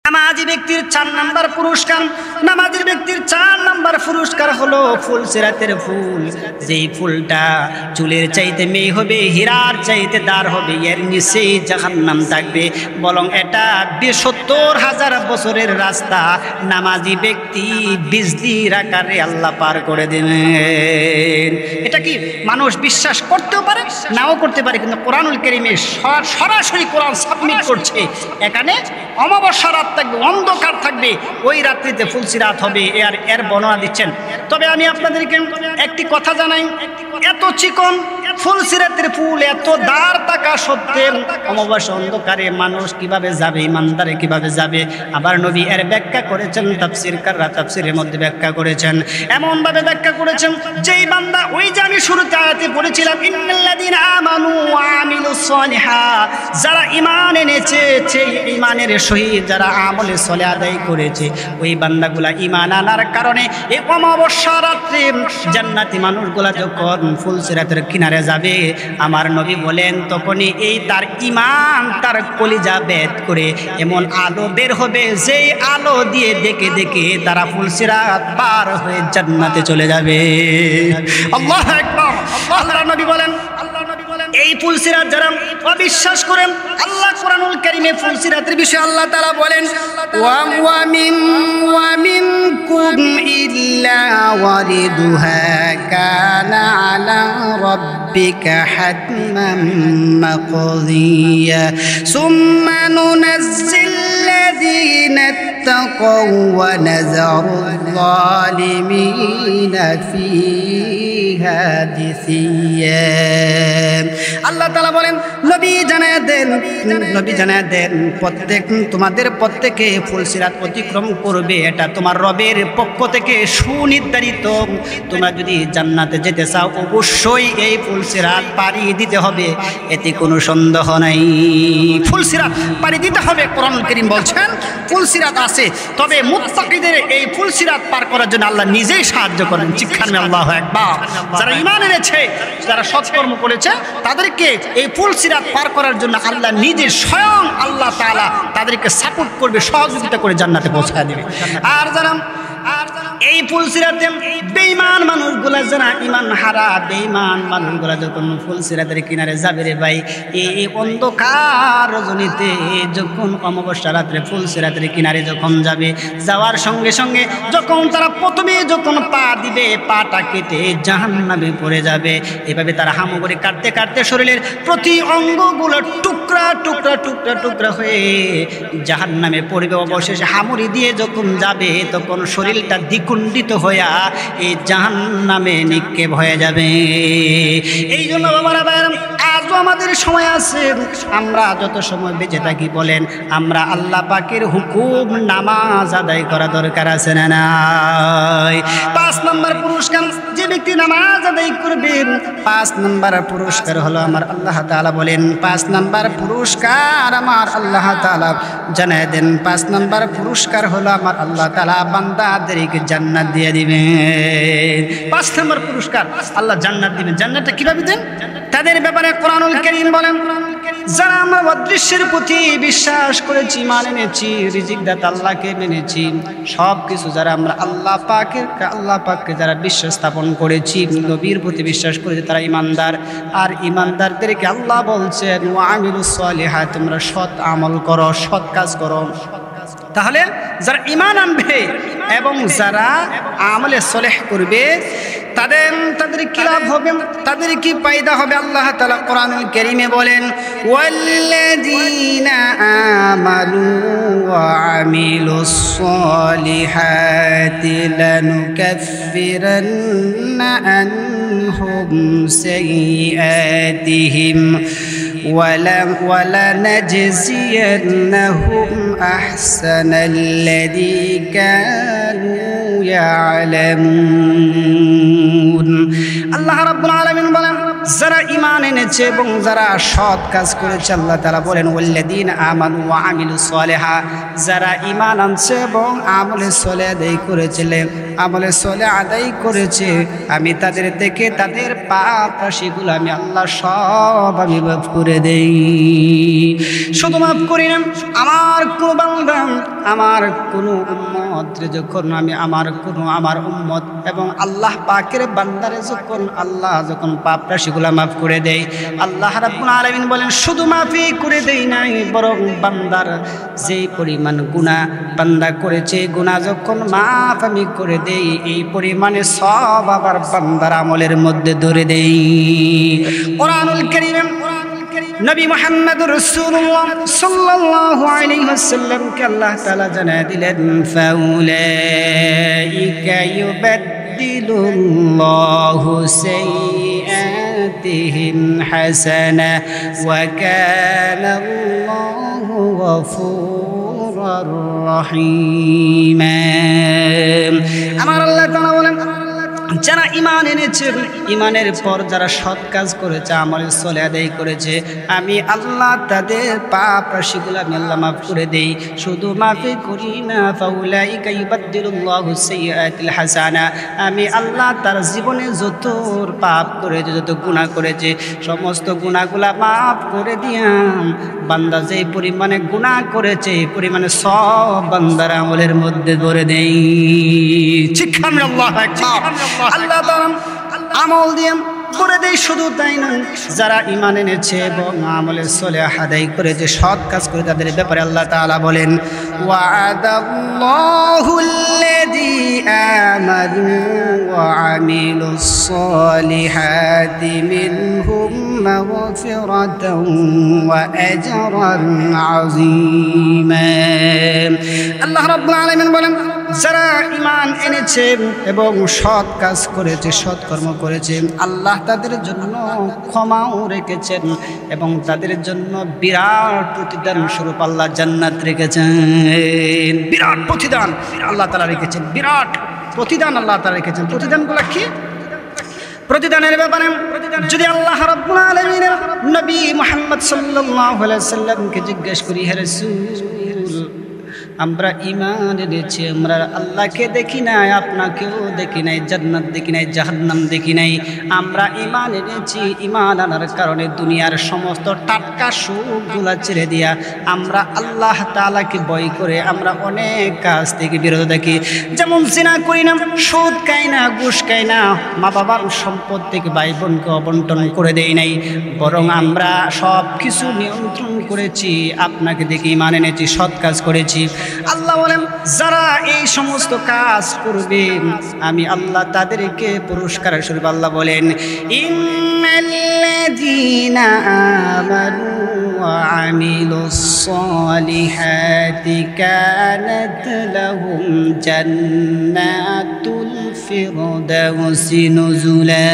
নামাজি ব্যক্তির 4 নাম্বার পুরস্কার, নামাজি ব্যক্তির 4 নাম্বার পুরস্কার হলো ফুলসিরাতের ফুল। যেই ফুলটা চুলের চাইতে মেয়ে হবে, হীরার চাইতে দার হবে, এর নিচেই জাহান্নাম থাকবে। বরং এটা 70,000 বছরের রাস্তা নামাজি ব্যক্তি বিজলির আকারে আল্লাহ পার করে দেবেন। এটা কি মানুষ বিশ্বাস করতেও পারে, নাও করতে পারে, কিন্তু কোরআনুল কারীমে সরাসরি কোরআন সাবমিট করছে। এখানে অমাবস্যা রাত থাকবে, অন্ধকার থাকবে, ওই রাত্রিতে ফুলসিরাত হবে, এর বর্ণনা দিচ্ছেন। তবে আমি আপনাদেরকে একটি কথা জানাই, এত চিকন ফুলসিরাতের ফুল, এত দাঁড় থাকা সত্ত্বেও অমাবস্যা অন্ধকারে মানুষ কিভাবে যাবে, ইমানদারে কিভাবে যাবে? আবার নবী এর ব্যাখ্যা করেছেন, তাফসীরকাররা তাফসীরের মধ্যে ব্যাখ্যা করেছেন, এমনভাবে ব্যাখ্যা করেছেন যেই বান্দা, ওই যে আমি শুরুতে আয়াতে পড়েছিলাম, ইন্নাল্লাযীনা আমানু ওয়া আমিলুস সালিহাত, যারা ঈমান এনেছে, সেই ঈমানের সহিত যারা আমলে সালেহ আদায় করেছে, ওই বান্দাগুলা ঈমান আনার কারণে এই অমাবস্যা রাত্রে জান্নাতি মানুষগুলা যখন ফুলসিরাতের কিনারে যাবে, আমার নবী বলেন তখনই এই তার ঈমান তার কলিজা ভেদ করে এমন আলো বের হবে, যেই আলো দিয়ে দেখে দেখে তারা ফুলসিরাত পার হয়ে জান্নাতে চলে যাবে। আল্লাহু আকবার। আল্লাহর নবী বলেন, এই ফুলসিরাত যারা অবিশ্বাস করেন, আল্লাহ কোরআনুল কারীমে ফুলসিরাতের বিষয়ে আল্লাহ তাআলা বলেন, ওয়া মিনকুম ইল্লা ওয়ারিদুহা কানা আলা রাব্বিকা হাতমান মাকদিয়া সুম্মা নুনাজ্জিল্লাযীনা ইত্তাকাও ওয়া নাযারুয যালিমিনা ফীহা জিসিয়া। আল্লাহ তাআলা বলেন, নবী জানায়া দেন তোমাদের প্রত্যেকে ফুলসিরাত অতিক্রম করবে, এটা তোমার রবের পক্ষ থেকে সুনির্ধারিত। তোমরা যদি জান্নাতে যেতে চাও, অবশ্যই এই ফুলসিরাত পাড়ি দিতে হবে, এতে কোনো সন্দেহ নাই। ফুলসিরাত পাড়ি দিতে হবে। কোরআনুল কারীম বলছেন ফুলসিরাত আছে, তবে মুত্তাকিদের এই ফুলসিরাত পার করার জন্য আল্লাহ নিজেই সাহায্য করেন। চিৎকার আল্লাহু আকবার। যারা ঈমান এনেছে, যারা সৎকর্ম করেছে, তাদেরকে এই ফুলসিরাত পার করার জন্য আল্লাহ নিজে স্বয়ং আল্লাহ তাআলা তাদেরকে সাপোর্ট করবে, সহযোগিতা করে জান্নাতে পৌঁছায় দেবে। আর যারা এই ফুলসিরাতে বেঈমান মানুষগুলা, যারা ঈমান হারা বেঈমান মানুষগুলা যখন ফুলসিরাতের কিনারে যাবে রে ভাই, এই অন্ধকার রজনীতে যখন অমাবস্যা রাত্রে ফুলসিরাতের কিনারে যখন যাবে, যাওয়ার সঙ্গে সঙ্গে যখন তারা প্রথমে যখন পা দিবে, পাটা কেটে জাহান্নামে পড়ে যাবে। এভাবে তারা হামাগুড়ি কাটতে কাটতে শরীরের প্রতি অঙ্গগুলো টুকরা টুকরা টুকরা টুকরা হয়ে জাহান্নামে পড়বে। অবশেষে হামুড়ি দিয়ে যখন যাবে, তখন শরীরটা দ্বিখণ্ডিত হইয়া এই জাহান্নামে নিক্ষেপ হয়ে যাবে। এই জন্য বাবারা ভাইরা, আজও আমাদের সময় আছে, আমরা যত সময় বেঁচে থাকি বলেন, আমরা আল্লাহ পাকের হুকুম নামাজ আদায় করা দরকার আছে না নাই? 5 নম্বর পুরস্কার, যে ব্যক্তি নামাজ আদায় করবে, 5 নম্বর পুরস্কার হলো আমার আল্লাহ তাআলা বলেন, 5 নম্বর পুরস্কার আমার আল্লাহ তাআলা জানায় দেন, 5 নম্বর পুরস্কার হলো আমার আল্লাহ তাআলা বান্দাদেরকে জান্নাত দিয়ে দিবেন। 5 নম্বর পুরস্কার আল্লাহ জান্নাত দিবেন। জান্নাতটা কিভাবে দেন? তাদের ব্যাপারে কোরআনুল কারীম বলেন, যারা আমরা অদৃশ্যের প্রতি বিশ্বাস করেছি, ঈমান এনেছি, রিজিক দাতা আল্লাহকে মেনেছি, সব কিছু যারা আমরা আল্লাহ পাককে যারা বিশ্বাস স্থাপন করেছি, নবীর প্রতি বিশ্বাস করেছি, তারা ঈমানদার। আর ঈমানদারদেরকে আল্লাহ বলছেন, ওয়া আমিলুস সালিহাত, তোমরা সৎ আমল করো, সৎ কাজ করো। তাহলে যারা ঈমান আনবে এবং যারা আমলে সলেহ করবে, তাদের কি লাভ হবে, তাদের কি ফায়দা হবে? আল্লাহ তাআলা কোরআনুল কারীমে বলেন, ওয়াল্লাযীনা আমানু ওয়া আমিলুস সালিহাতি লানুকাফিরান্না আনহুম সাইয়্যাতিহিম وَلَنَجْزِيَنَّهُمْ أَحْسَنَ الَّذِي كَانُوا يَعْلَمُونَ। আল্লাহ রাব্বুল আলামিন বলেন, যারা ঈমান এনেছে এবং যারা সৎ কাজ করেছে আল্লাহ তাআলা বলেন ওয়াল্লাযীনা আমানু ওয়া আমিলুস সালিহা, যারা ঈমান আনছে এবং আমলে সালেহ আদায় করেছে আমি তাদের থেকে তাদের পাপ রাশিগুলো আমি আল্লাহ সব আমি মাফ করে দেই। শুধু মাফ করি না, আমার কোন বান্দা আমার কোন উম্মত যখন আমি আমার উম্মত এবং আল্লাহ পাকের বান্দারে যখন পাপ রাশিগুলো মাফ করে দেই, আল্লাহ রাব্বুল আলামিন বলেন শুধু মাফই করে দেই নাই, বরং বান্দার যে পরিমাণ গুনাহ বান্দা করেছে গুনাহ যখন মাফ আমি করে দেই এই পরিমাণে সব আবার বান্দার আমলের মধ্যে ধরে দেই। কোরআনুল কারীম নবী মুহাম্মদুর রাসূলুল্লাহ সাল্লাল্লাহু আলাইহি ওয়াসাল্লামকে আল্লাহ তাআলা জানায় দিলেন ফাউলাইকা ইউবাদদিলুল্লাহু সাইয়্যাতিহিম হাসানা ওয়া কানাল্লাহু গফুরুর রহিম। আমার আল্লাহ তাআলা বলেন যারা ঈমান এনেছে, ঈমানের পর যারা সৎ কাজ করেছে আমলে সালেহ আদায় করেছে আমি আল্লাহ তাদের পাপ রাশিগুলো আমি আল্লাহ মাফ করে দেই। শুধু মাফই করি না, ফাউলাইকা ইউবাদদিলুল্লাহু সাইয়্যাতিল হাসানা, আমি আল্লাহ তার জীবনে যত পাপ করেছে যত গুনাহ করেছে সমস্ত গুনাহগুলা মাফ করে দিয়াম। বান্দা যে পরিমাণে গুনাহ করেছে এই পরিমাণে সব বান্দার আমলের মধ্যে ধরে দেই। শিক্ষাম আল্লাহ আল্লাহ তাআলা আমল দিয়ে করে দেয়। শুধু তাই নয়, যারা ঈমান এনেছে এবং আমলে সালেহ আদায় করেছে সৎ কাজ করে তাদের ব্যাপারে আল্লাহ তাআলা বলেন ওয়া'দাল্লাহুল্লাযী আমানু ওয়া আমিলুস সালিহাতি মিনহুম মাগফিরাতাও ওয়া আজরান আযীমা। আল্লাহ রাব্বুল আলামিন বলেন যারা ঈমান এনেছে এবং সৎ কাজ করেছে সৎকর্ম করেছে আল্লাহ তাদের জন্য ক্ষমাও রেখেছেন এবং তাদের জন্য বিরাট প্রতিদান স্বরূপ আল্লাহ জান্নাত রেখেছেন। বিরাট প্রতিদান আল্লাহ তাআলা রেখেছেন, বিরাট প্রতিদান আল্লাহ তাআলা রেখেছেন। প্রতিদানগুলো কি? প্রতিদানের ব্যাপারে যদি আল্লাহ রাব্বুল আলামিনের নবী মুহাম্মদ সাল্লাল্লাহু আলাইহি ওয়াসাল্লামকে জিজ্ঞেস করি, হে রাসূল আমরা ঈমান এনেছি, আমরা আল্লাহকে দেখি নাই, আপনাকেও দেখি নাই, জান্নাত দেখি নাই, জাহান্নাম দেখি নাই, আমরা ঈমান এনেছি। ঈমান আনার কারণে দুনিয়ার সমস্ত টাটকা সুখগুলা ছেড়ে দিয়া আমরা আল্লাহ তাআলাকে ভয় করে আমরা অনেক কাজ থেকে বিরত থাকি। যেমন জিনা করি না, সুদ খাই না, ঘুষ খাই না, মা বাবার সম্পদ থেকে ভাই বোনকে অবন্টন করে দেই নাই, বরং আমরা সব কিছু নিয়ন্ত্রণ করেছি, আপনাকে দেখে ঈমান এনেছি, সৎ কাজ করেছি। আল্লাহ বলেন যারা এই সমস্ত কাজ করবে আমি আল্লাহ তাদেরকে পুরস্কার স্বরূপ আল্লাহ বলেন ইন্নাল্লাযীনা আমানু ওয়া আমিলুস সালিহাতি কানাত লাহুম জান্নাতুল ফিরদাউসি নুজুলা।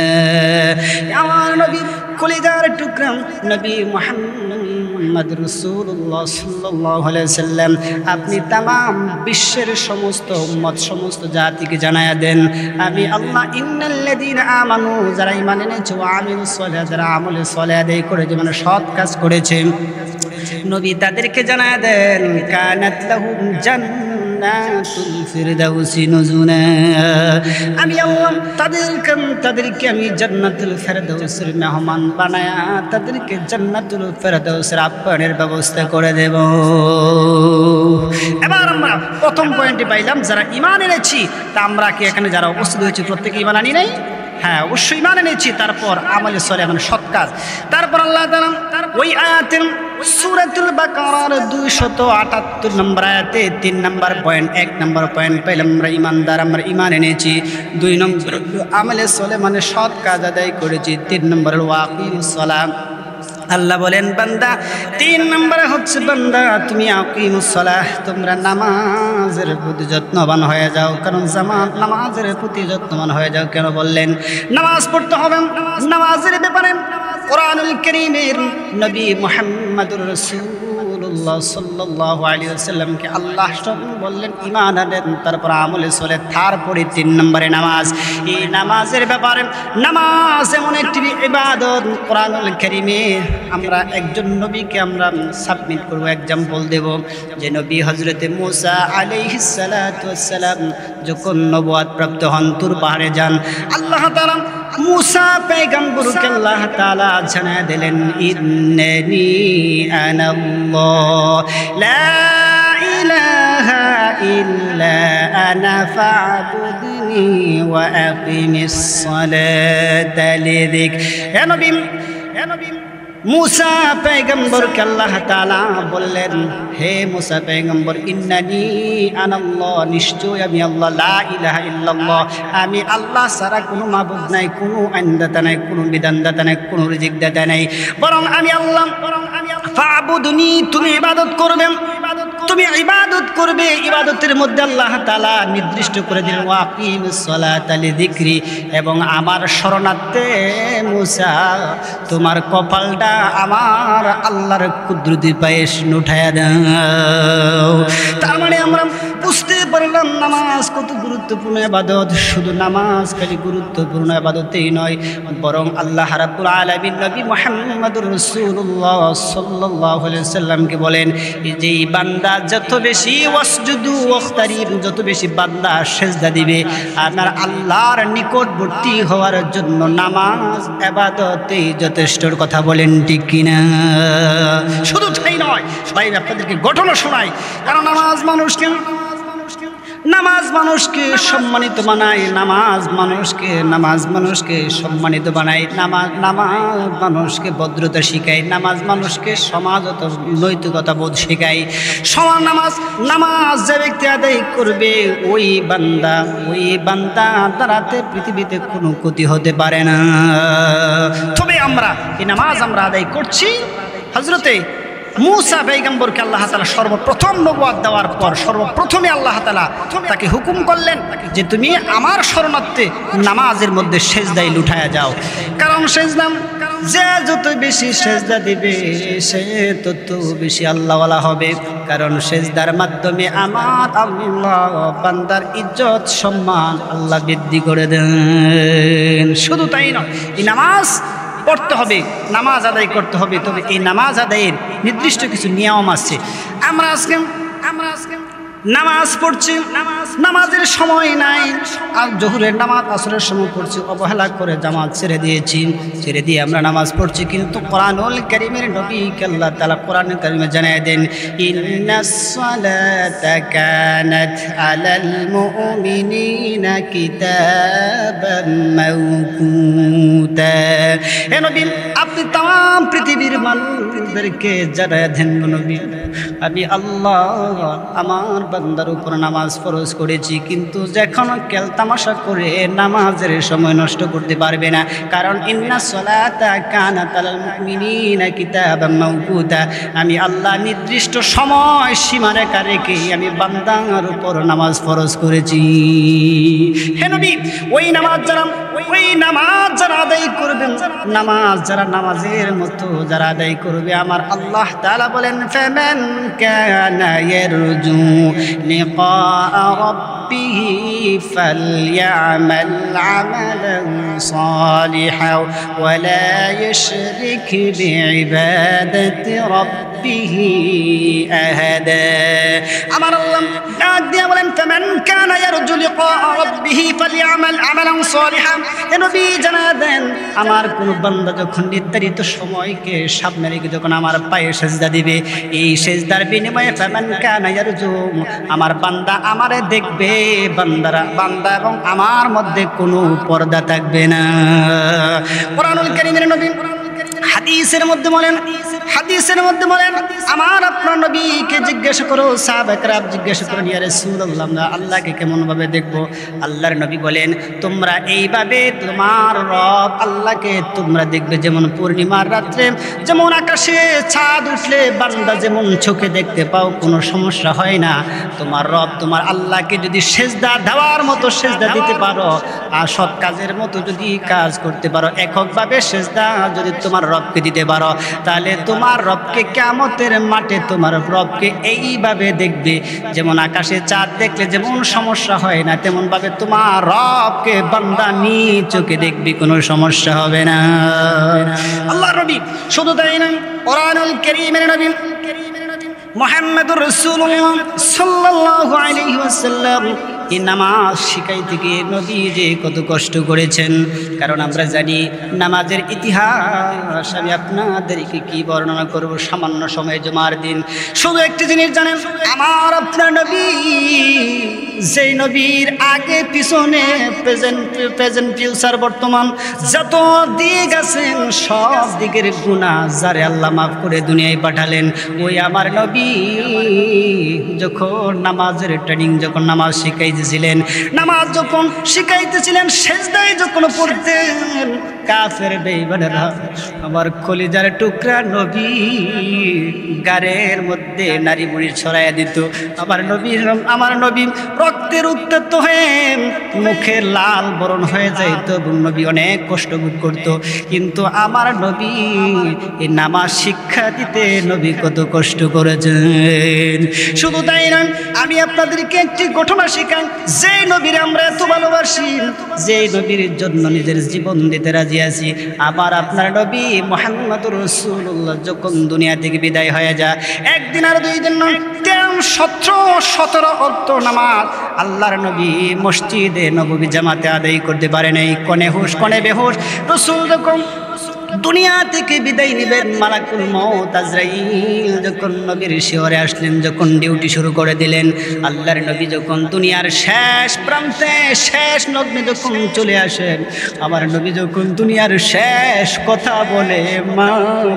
আমার নবী কলিজার টুকরা নবী মুহাম্মদ রাসূলুল্লাহ সাল্লাল্লাহু আলাইহি ওয়াসাল্লাম আপনি তামাম বিশ্বের সমস্ত উম্মত সমস্ত জাতিকে জানায়া দেন আমি আল্লাহ ইন্নাল্লাযীনা আমানু যারা ঈমান এনেছে ওয়া আমিলুস সালিহাত যারা আমলে সালেহ আদায় করেছে মানে সৎ কাজ করেছে নবী তাদেরকে জানায়া দেন কানাত লাহুম জান্নাতুল ফিরদাউসি নুজুলা। আমি আল্লাহ তাদেরকে আমি জান্নাতুল ফিরদাউসের মেহমান বানায়া তাদেরকে জান্নাতুল ফিরদাউসের আপ্যায়নের ব্যবস্থা করে দেব। এবার আমরা প্রথম পয়েন্টে পাইলাম যারা ঈমান এনেছি তা আমরা কি এখানে যারা উপস্থিত হয়েছি প্রত্যেকে ঈমান আনি নাই? হ্যাঁ, অবশ্যই ঈমান এনেছি। তারপর আমলে সালেহ মানে সৎ কাজ। তারপর আল্লাহ তাআলা ওই আয়াতের সূরাতুল বাকারার 278 নম্বর আয়াতে 3 নম্বর পয়েন্ট 1 নম্বর পয়েন্ট পেলাম আমরা ঈমানদার, আমরা ঈমান এনেছি। 2 নম্বর আমলে সালেহ মানে সৎ কাজ আদায় করেছি। 3 নম্বর ওয়াকিমুস সালাত। আল্লাহ বলেন বান্দা 3 নম্বরে হচ্ছে বান্দা তুমি আকিমুস সালাহ তোমরা নামাজের প্রতি যত্নবান হয়ে যাও। কারণ জামাত নামাজের প্রতি যত্নবান হয়ে যাও। কেন বললেন? নামাজ পড়তে হবে। নামাজের ব্যাপারে কোরআনুল কারীমের নবী মুহাম্মদুর রাসূলুল্লাহ রাসূলুল্লাহ সাল্লাল্লাহু আলাইহি ওয়াসাল্লামকে আল্লাহ বললেন ঈমান আনেন, তারপর আমলে চলে, তারপরে 3 নম্বরে নামাজ। এই নামাজের ব্যাপারে, নামাজ এমন একটি ইবাদত, কোরআনুল কারীমে আমরা একজন নবীকে আমরা সাবমিট করব, এক্সাম্পল দেব, যে নবী হযরতে মূসা আলাইহিস সালাতু ওয়াস সালাম যখন নবুয়ত প্রাপ্ত হন, তুর পাহাড়ে যান, আল্লাহ তাআলা মূসা পয়গম্বরকে আল্লাহ তাআলা জানিয়ে দিলেন, ইন্নানি আনাল্লাহ লা ইলাহা ইল্লা আনা ফা'বুদনি ওয়া আকিমিস সালাতা লিযিকরি। হে নবী মূসা পয়গম্বরকে আল্লাহ তাআলা বললেন, হে মূসা পয়গম্বর, ইন্নানি আনাল্লাহ, নিশ্চয় আমি আল্লাহ, লা ইলাহা ইল্লাল্লাহ, আমি আল্লাহ ছাড়া কোনো মাবুদ নাই, কোনো আইনদাতা নাই, কোনো বিধানদাতা নাই, কোনো রিজিকদাতা নাই, বরং আমি আল্লাহ। ফা'বুদনি, তুমি ইবাদত করবে, তুমি ইবাদত করবে। ইবাদতের মধ্যে আল্লাহ তাআলা নির্দিষ্ট করে দিলেন, ওয়াকিমিস সালাতা লিযিকরি, এবং আমার শরণার্থে মূসা তোমার কপালটা আমার আল্লাহর কুদরতি পায়ে উঠায়া দাও। তার মানে আমরা বুঝতে পারলাম নামাজ কত গুরুত্বপূর্ণ ইবাদত। শুধু নামাজ খালি গুরুত্বপূর্ণ ইবাদতই নয়, বরং আল্লাহ রাব্বুল আলামিন নবী মুহাম্মদুর রাসূলুল্লাহ সাল্লাল্লাহু আলাইহি ওয়াসাল্লামকে বলেন, এই যে বান্দা যত বেশি ওয়াসজুদু ওয়াখতারিব, যত বেশি বান্দা সিজদা দিবে, আমার আল্লাহর নিকটবর্তী হওয়ার জন্য নামাজ ইবাদতেই যথেষ্ট। কথা বলেন ঠিক কিনা? শুধু তাই নয়, ভাই আপনাদেরকে ঘটনা শোনাই, কারণ নামাজ মানুষকে সম্মানিত বানায়, নামাজ মানুষকে সম্মানিত বানায়, নামাজ মানুষকে ভদ্রতা শিখায়, নামাজ মানুষকে সমাজত নৈতিকতা বোধ শেখায়। নামাজ যে ব্যক্তি আদায় করবে, ওই বান্দা দ্বারাতে পৃথিবীতে কোনো ক্ষতি হতে পারে না। তবে এই নামাজ আমরা আদায় করছি। হযরতে মূসা পয়গম্বরকে আল্লাহ তাআলা সর্বপ্রথম নবুয়ত দেওয়ার পর সর্বপ্রথমে আল্লাহ তাআলা তাকে হুকুম করলেন যে তুমি আমার শরণার্থে নামাজের মধ্যে সিজদায় লুটায়া যাও। কারণ যে যত বেশি সিজদা দিবে সে তত বেশি আল্লাহওয়ালা হবে। কারণ সিজদার মাধ্যমে আমার আল্লাহ বান্দার ইজ্জত সম্মান আল্লাহ বৃদ্ধি করে দেন। শুধু তাই নয়, এই নামাজ পড়তে হবে, নামাজ আদায় করতে হবে। তবে এই নামাজ আদায়ের নির্দিষ্ট কিছু নিয়ম আছে। আমরা আজকে নামাজ পড়ছি, নামাজের সময় নাই, আর জোহরের নামাজ আসরের সময় পড়ছি, অবহেলা করে জামাত ছেড়ে দিয়ে আমরা নামাজ পড়ছি। কিন্তু কোরআনুল কারীমের নবীকে আল্লাহ তাআলা কোরআনুল কারীমে জানিয়ে দেন, ইন্নাস সালাতা কানাত আলাল মুমিনিনা কিতাবাম মাওকুতা। হে নবী, আপনি তাম পৃথিবীর মানুষদেরকে জানিয়ে দেন, নবী আমি আল্লাহ আমার বান্দার উপর নামাজ ফরজ করেছি, কিন্তু যখন খেল তামাশা করে নামাজের সময় নষ্ট করতে পারবে না। কারণ ইন্নাস সালাতা কানাত আলাল মুমিনিনা কিতাবাম মাওকুতা, আমি আল্লাহ নির্দিষ্ট সময় সীমারেখা রেখে আমি বান্দার উপর নামাজ ফরজ করেছি। হে নবী, ওই নামাজ যারা আদায় করবেন, নামাজের মতো যারা আদায় করবে, আমার আল্লাহ তাআলা বলেন, ফামান কানা ইয়ারজু লিকা রাব্বিহি ফালইআমাল আমালান সালিহান ওয়া লা ইউশরিক বিইবাদাতি রাব্বিহি আহাদা। আমার আল্লাহ ডাক দিয়ে বলেন, ফামান কানা ইয়ারজু লিকা রাব্বিহি ফালইআমাল আমালান সালিহান। হে নবী জানিয়ে দেন, আমার কোন বান্দা যখন নির্ধারিত সময়কে সামনে রেখে যখন আমার পায়ে সিজদা দিবে, এই সিজদার বিনিময়ে ফামান কানা ইয়ারজু, আমার বান্দা আমারে দেখবে, বান্দা এবং আমার মধ্যে কোনো পর্দা থাকবে না। কোরআনুল কারীমের নবী হাদিসের মধ্যে বলেন, আমার আপনার নবীকে জিজ্ঞাসা করো, সাহাবায়ে-কেরাম জিজ্ঞাসা করেন, ইয়া রাসূলুল্লাহ আমরা আল্লাহকে কেমন ভাবে দেখব? আল্লাহর নবী বলেন, তোমরা এইভাবে তোমার রব আল্লাহকে তোমরা দেখবে যেমন পূর্ণিমার রাত্রে যেমন আকাশে চাঁদ উঠলে বান্দা যেমন চোখে দেখতে পাও, কোনো সমস্যা হয় না। তোমার রব তোমার আল্লাহকে যদি সিজদা দেওয়ার মতো সিজদা দিতে পারো, আর সৎ কাজের মতো যদি কাজ করতে পারো, এককভাবে সিজদা যদি তোমার রবকে দিতে পারো, তাহলে তোমার রবকে কিয়ামতের মাঠে তোমার রবকে এইভাবে দেখবে, যেমন আকাশে চাঁদ দেখলে যেমন সমস্যা হয় না, তেমন ভাবে তোমার রবকে বান্দা নিজ চোখে দেখবি, কোনো সমস্যা হবে না। আল্লাহর নবী শুধু তাই না, কোরআনুল কারীমের নবী মুহাম্মদুর রাসূলুল্লাহ সাল্লাল্লাহু আলাইহি ওয়াসাল্লাম এই নামাজ শিখাইতে গিয়ে নবী যে কত কষ্ট করেছেন। কারণ আমরা জানি নামাজের ইতিহাস আমি আপনাদেরকে কি বর্ণনা করব সামান্য সময় জুমার দিন। শুধু একটি জিনিস জানেন, আমার আপনার নবী যেই নবীর আগে পিছনে প্রেজেন্ট ফিউচার বর্তমান যত দিক আছেন সব দিকের গুনাহ যারে আল্লাহ মাফ করে দুনিয়ায় পাঠালেন, ওই আমার নবী যখন নামাজের ট্রেনিং, যখন নামাজ শিখাইতেছিলেন, নামাজ যখন শিখাইতেছিলেন, সেজদায় যখন পড়তেন, কাফের বেঈমানেরা আমার কলিজার টুকরা নবী গারের মধ্যে নারী বুড়ি ছড়াইয়া দিত। আমার নবী রক্তের উত্তপ্ত হয়ে মুখে লাল বরণ হয়ে যাইত এবং নবী অনেক কষ্ট ভোগ করত। কিন্তু আমার নবী এই নামাজ শিক্ষা দিতে নবী কত কষ্ট করেছেন। শুধু তাই না, আমি আপনাদেরকে একটি ঘটনা শেখাই, যে নবীর আমরা এত ভালোবাসি, যে নবীর জন্য নিজের জীবন দিতে রাজি আছি, আবার আপনার নবী মুহাম্মদুর রাসূলুল্লাহ যখন দুনিয়া থেকে বিদায় হয়ে যায়, একদিন আর দুই দিন নয়, 17 ওয়াক্ত নামাজ আল্লাহর নবী মসজিদে নববী জামাতে আদায় করতে পারে নাই। কনে হুশ কনে বেহুশ। রাসূল যখন দুনিয়া থেকে বিদায় নেবেন, মালাকুল মউত আজরাইল যখন নবীর শিহরে আসলেন, যখন ডিউটি শুরু করে দিলেন, আল্লাহর নবী যখন দুনিয়ার শেষ প্রান্তে শেষ লগ্নে যখন চলে আসেন, আমার নবী যখন দুনিয়ার শেষ কথা বলে, মা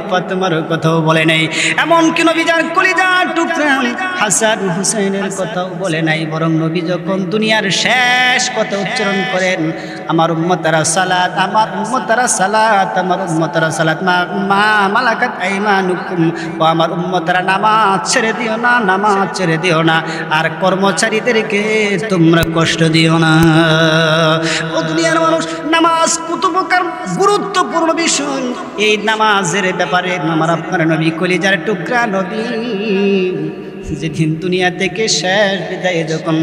ফাতেমার কথাও বলে নাই, এমনকি নবী যার কলিজার টুকরা হাসান হুসাইনের কথাও বলে নাই, বরং নবী যখন দুনিয়ার শেষ কথা উচ্চারণ করেন, আমার উম্মতারা সালাত, আমার উম্মতারা সালাত, আমার উম্মতারা সালাত মা মালাকাত আইমানুকুম, ও আমার উম্মতারা নামাজ ছেড়ে দিও না, নামাজ ছেড়ে দিও না, আর কর্মচারীদেরকে তোমরা কষ্ট দিও না। ও দুনিয়ার মানুষ, নামাজ কত প্রকার গুরুত্বপূর্ণ বিষয়। এই নামাজের ব্যাপারে আমার আপনার নবী কলিজার টুকরা নবী যেদিন দুনিয়া থেকে শেষ বিদায় যখন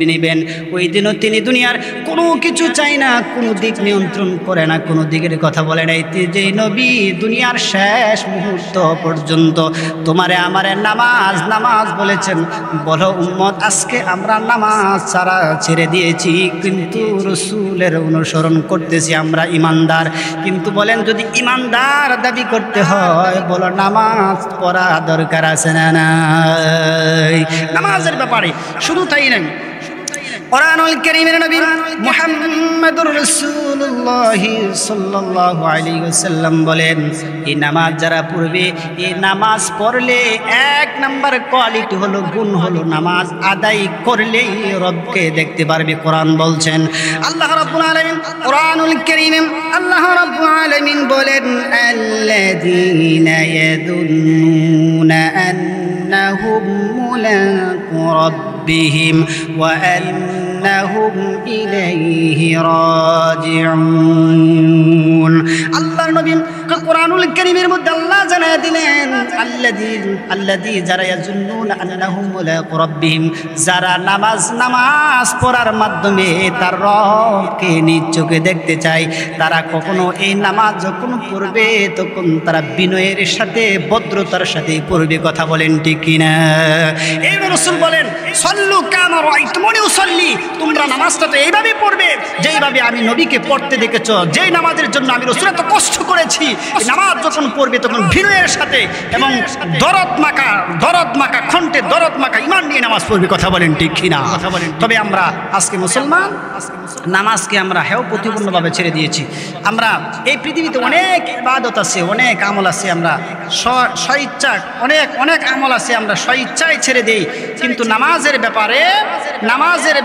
নেবেন, ওই দিনও তিনি দুনিয়ার কোনো কিছু চাই না, কোনো দিক নিয়ন্ত্রণ করে না, কোনো দিকের কথা বলে নাই। যে নবী দুনিয়ার শেষ মুহূর্ত পর্যন্ত তোমারে আমারে নামাজ নামাজ বলেছেন। বলো উম্মত, আজকে আমরা নামাজ ছাড়া ছেড়ে দিয়েছি, কিন্তু রসুলের অনুসরণ করতেছি, আমরা ইমানদার। কিন্তু বলেন, যদি ইমানদার দাবি করতে হয়, বলো নামাজ পড়া দরকার আছে না না নামাজের ব্যাপারে। শুধু তাই নয়, কোরআনুল কারীমের নবী মুহাম্মদুর রাসূলুল্লাহ সাল্লাল্লাহু আলাইহি ওয়াসাল্লাম বলেন, এই নামাজ যারা পড়বে, এই নামাজ পড়লে এক নাম্বার কোয়ালিটি হলো, গুণ হলো, নামাজ আদায় করলেই রবকে দেখতে পারবে। কোরআন বলছেন, আল্লাহ রাব্বুল আলামিন কোরআনুল কারীমে আল্লাহ রাব্বুল আলামিন বলেন, আল্লাযীনা ইয়াযুন্নুনা আন্নাহুম মুলাকু রাব্বিহিম ওয়া আন্নাহুম ইলাইহি রাজিউন। আল্লাহর নবী কোরআনুল কারীমের মধ্যে আল্লাহ জানায় দিলেন, আল্লাযী যারা ইয়াজুন্নুনা আন্নাহুম মুলাকু রাব্বিহিম, যারা নামাজ পড়ার মাধ্যমে তার রবকে নিজ চোখে দেখতে চায়, তারা কখনো এই নামাজ যখন পড়বে তখন তারা বিনয়ের সাথে ভদ্রতার সাথে পড়বে। কথা বলেন ঠিক কিনা? এই রাসূল বলেন, সল্লু কামা রাআইতুমুনি উসাল্লি, তোমরা নামাজটা তো এইভাবে পড়বে যেইভাবে আমি নবীকে পড়তে দেখেছো। যেই নামাজের জন্য আমি রাসূল এত কষ্ট করেছি, নামাজ যখন পড়বে তখন বিনয়ের সাথে এবং দরদ মাখা কণ্ঠে দরদ মাখা ঈমান নিয়ে নামাজ পড়বে। কথা বলেন ঠিক কিনা? তবে আমরা আজকে মুসলমান, নামাজকে আমরা হেয় প্রতিপূর্ণভাবে ছেড়ে দিয়েছি। আমরা এই পৃথিবীতে অনেক ইবাদত আছে, অনেক আমল আছে, আমরা স্বইচ্ছা অনেক আমল আছে, আমরা স্বইচ্ছায় ছেড়ে দিই। কিন্তু নামাজের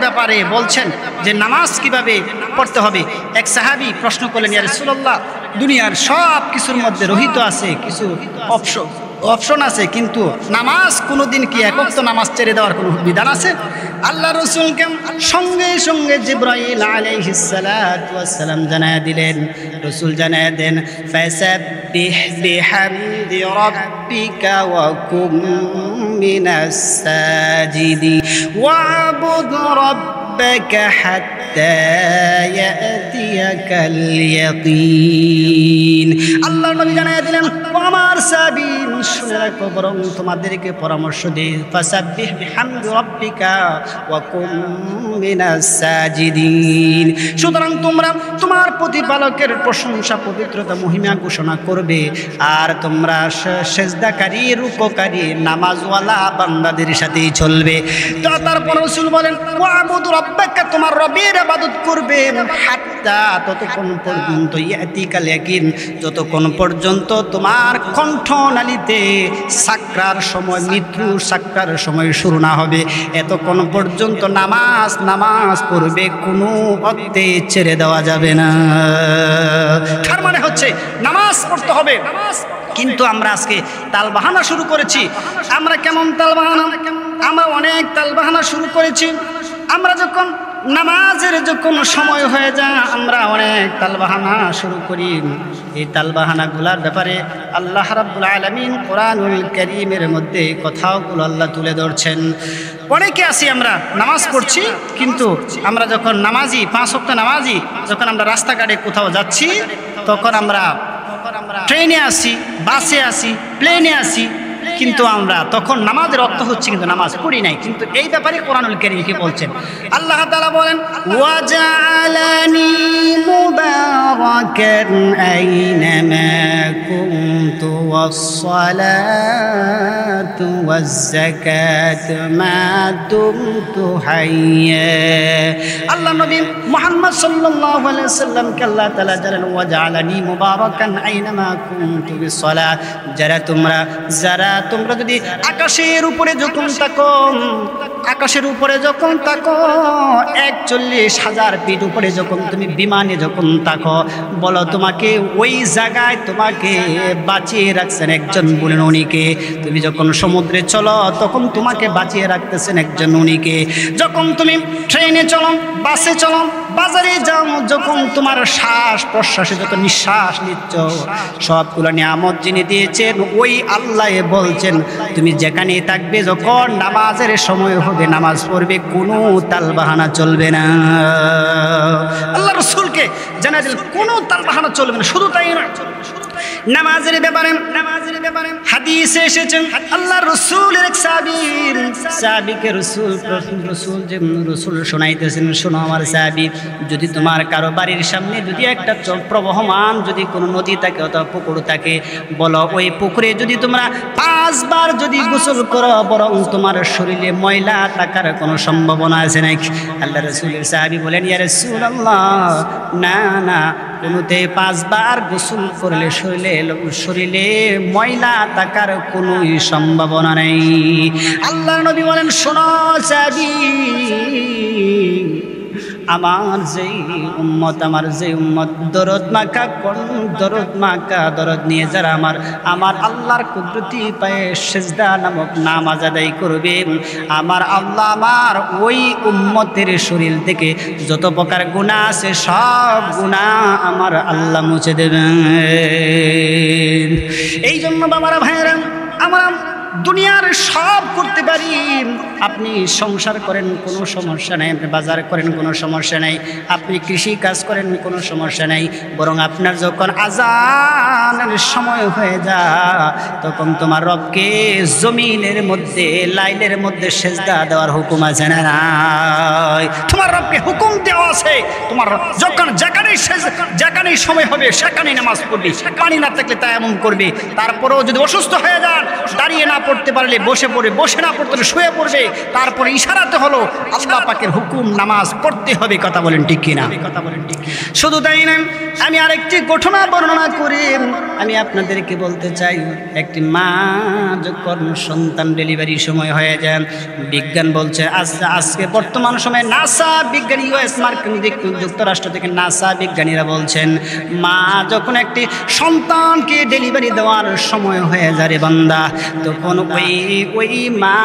ব্যাপারে বলছেন যে নামাজ কিভাবে পড়তে হবে। এক সাহাবী প্রশ্ন করলেন, ইয়া রাসূলুল্লাহ, দুনিয়ার সব কিছুর মধ্যে রহিত আছে, কিছু অপশন আছে, কিন্তু নামাজ কোনোদিন কি এক ওয়াক্ত নামাজ ছেড়ে দেওয়ার কোনো বিধান আছে? আল্লাহ রসুলকে সঙ্গে সঙ্গে জিবরাইল আলাইহিস সালাতু ওয়াস সালাম জানায়া দিলেন, রসুল জানায়া দেন, ফাসাব্বিহ বিহামদি রাব্বিকা ওয়া কুম মিনাস সাজিদিন ওয়া'বুদ রাব্বাকা হাত্তা ইয়াতিয়াকাল ইয়াকিন। আল্লাহ নবী জানায়া দিলেন, আমার সাহাবীন শুনে রাখো, বরং তোমাদেরকে পরামর্শ দিই, ফাসাব্বিহ বিহামদি রাব্বিকা ওয়া কুম মিনাস সাজিদিন। সুতরাং তোমরা তোমার প্রতিপালকের প্রশংসা, পবিত্রতা, মহিমা ঘোষণা করবে, আর তোমরা সেজদাকারী, রুকুকারী, নামাজওয়ালা বান্দাদের সাথেই চলবে। তারপর রাসূল বলেন, ওয়া'বুদ রাব্বাকা, তোমার রবের ইবাদত করবে, হাত্তা, ততক্ষণ পর্যন্ত, ইয়াতিকাল ইয়াকিন, যতক্ষণ পর্যন্ত তোমার কণ্ঠনালীতে সাকরার সময়, মৃত্যু সাকরার সময় শুরু না হবে, এতক্ষণ পর্যন্ত নামাজ পড়বে, কোনো অর্থে ছেড়ে দেওয়া যাবে না। তার মানে হচ্ছে নামাজ পড়তে হবে। কিন্তু আমরা আজকে তালবাহানা শুরু করেছি। আমরা কেমন তালবাহানা? আমরা অনেক তালবাহানা শুরু করেছি। আমরা যখন নামাজের যখন সময় হয়ে যায়, আমরা অনেক তালবাহানা শুরু করি। এই তালবাহানাগুলার ব্যাপারে আল্লাহ রাব্বুল আলামিন কোরআনুল কারীমের মধ্যে কথাগুলো আল্লাহ তুলে ধরছেন। অনেকে আছি আমরা নামাজ পড়ছি, কিন্তু আমরা যখন নামাজি, 5 ওয়াক্ত নামাজি, যখন আমরা রাস্তাঘাটে কোথাও যাচ্ছি, তখন আমরা ট্রেনে আসি, বাসে আসি, প্লেনে আসি, কিন্তু আমরা তখন নামাজের অর্থ হচ্ছে কিন্তু নামাজ পড়ি নাই। কিন্তু এই ব্যাপারে কোরআনুল কারীম কি বলছেন? আল্লাহ তাআলা বলেন, ওয়াজআলানি মুবারাকান আইনামা কুনতু ওয়াস-সালাতু ওয়াজ-যাকাতু মা দুমতু হাইয়া। আল্লাহ নবী মুহাম্মদ সাল্লাল্লাহু আলাইহি ওয়াসাল্লামকে আল্লাহ তাআলা জানেন, ওয়াজআলানি মুবারাকান আইনামা কুনতু বিস-সালাত, যারা তোমরা যদি আকাশের উপরে যখন থাকো, 41,000 ফিট উপরে যখন তুমি বিমানে যখন থাকো, বলো তোমাকে ওই জায়গায় তোমাকে বাঁচিয়ে রাখছেন একজন, বলেন উনিকে। তুমি যখন সমুদ্রে চলো, তখন তোমাকে বাঁচিয়ে রাখতেছেন একজন, উনিকে। যখন তুমি ট্রেনে চলো, বাসে চলো, বাজারে যাও, যখন তোমার শ্বাস প্রশ্বাসে যত নিঃশ্বাস নিচ্ছ, সবগুলো নিয়ামত যিনি দিয়েছেন ওই আল্লাহ বলছেন, তুমি যেখানেই থাকবে, যখন নামাজের সময় হবে নামাজ পড়বে, কোনো তালবাহানা চলবে না। আল্লাহ রাসূলকে জানা দিল কোনো তালবাহানা চলবে না। শুধু তাই নয়, নামাজের ব্যাপারে হাদিসে এসেছেন, আল্লাহ রাসূলের এক সাহাবীকে রাসূল শোনাইতেছেন, শোনো আমার সাহাবী, যদি তোমার কারো বাড়ির সামনে যদি একটা প্রবহমান যদি কোনো নদী থাকে অথবা পুকুর থাকে, বলো ওই পুকুরে যদি তোমরা 5 বার যদি গোসল করো, বরং তোমার শরীরে ময়লা থাকার কোনো সম্ভাবনা আছে নাকি? আল্লাহ রাসূলের সাহাবী বলেন, ইয়া রাসূলুল্লাহ, না, কোনোতে 5 বার গোসল করলে শরীরে ময়লা থাকার কোনো সম্ভাবনা নেই। আল্লাহ নবী বলেন, শোনো সাহাবী, আমার যেই উম্মত দরদ নিয়ে যারা আমার আল্লাহর কুদরতি পায়ে সিজদা নামক নামাজ আদায় করবে, আমার আল্লাহ আমার ওই উম্মতের শরীর থেকে যত প্রকার গুনাহ আছে সব গুনাহ আমার আল্লাহ মুছে দেবেন। এই জন্য বাবারা, ভাইয়েরা, আমরা দুনিয়ার সব করতে পারি। আপনি সংসার করেন, কোনো সমস্যা নাই, আপনি বাজার করেন, কোনো সমস্যা নাই, আপনি কৃষি কাজ করেন, কোনো সমস্যা নাই, বরং আপনার যখন আযানের সময় হয়ে যায়, তখন তোমার রবকে জমিনের মধ্যে, লাইলের মধ্যে সেজদা দেওয়ার হুকুম আছে না নাই? তোমার রবকে হুকুম দেওয়া আছে, তোমার যখন যেখানেই সময় হবে সেখানেই নামাজ পড়বি, পানি না থাকলে তায়াম্মুম করবে। তারপরেও যদি অসুস্থ হয়ে যান, দাঁড়িয়ে না পড়তে পারলে বসে পড়ে, বসে না পড়তে শুয়ে পড়বে। তারপরে ইশারাতে হলো আল্লাহ পাকের হুকুম, নামাজ পড়তে হবে। কথা বলেন ঠিক কিনা? শুধু তাই নয়, আমি আরেকটি ঘটনা বর্ণনা করি। আমি আপনাদেরকে বলতে চাই, একটি মা যখন সন্তান ডেলিভারির সময় হয়ে যায়, বিজ্ঞান বলছে আজকে বর্তমান সময়ে নাসা বিজ্ঞানী, ইউএস মার্কিন যুক্তরাষ্ট্র থেকে নাসা বিজ্ঞানীরা বলছেন, মা যখন একটি সন্তানকে ডেলিভারি দেওয়ার সময় হয়ে যায় রে বান্দা, তখন ওই মা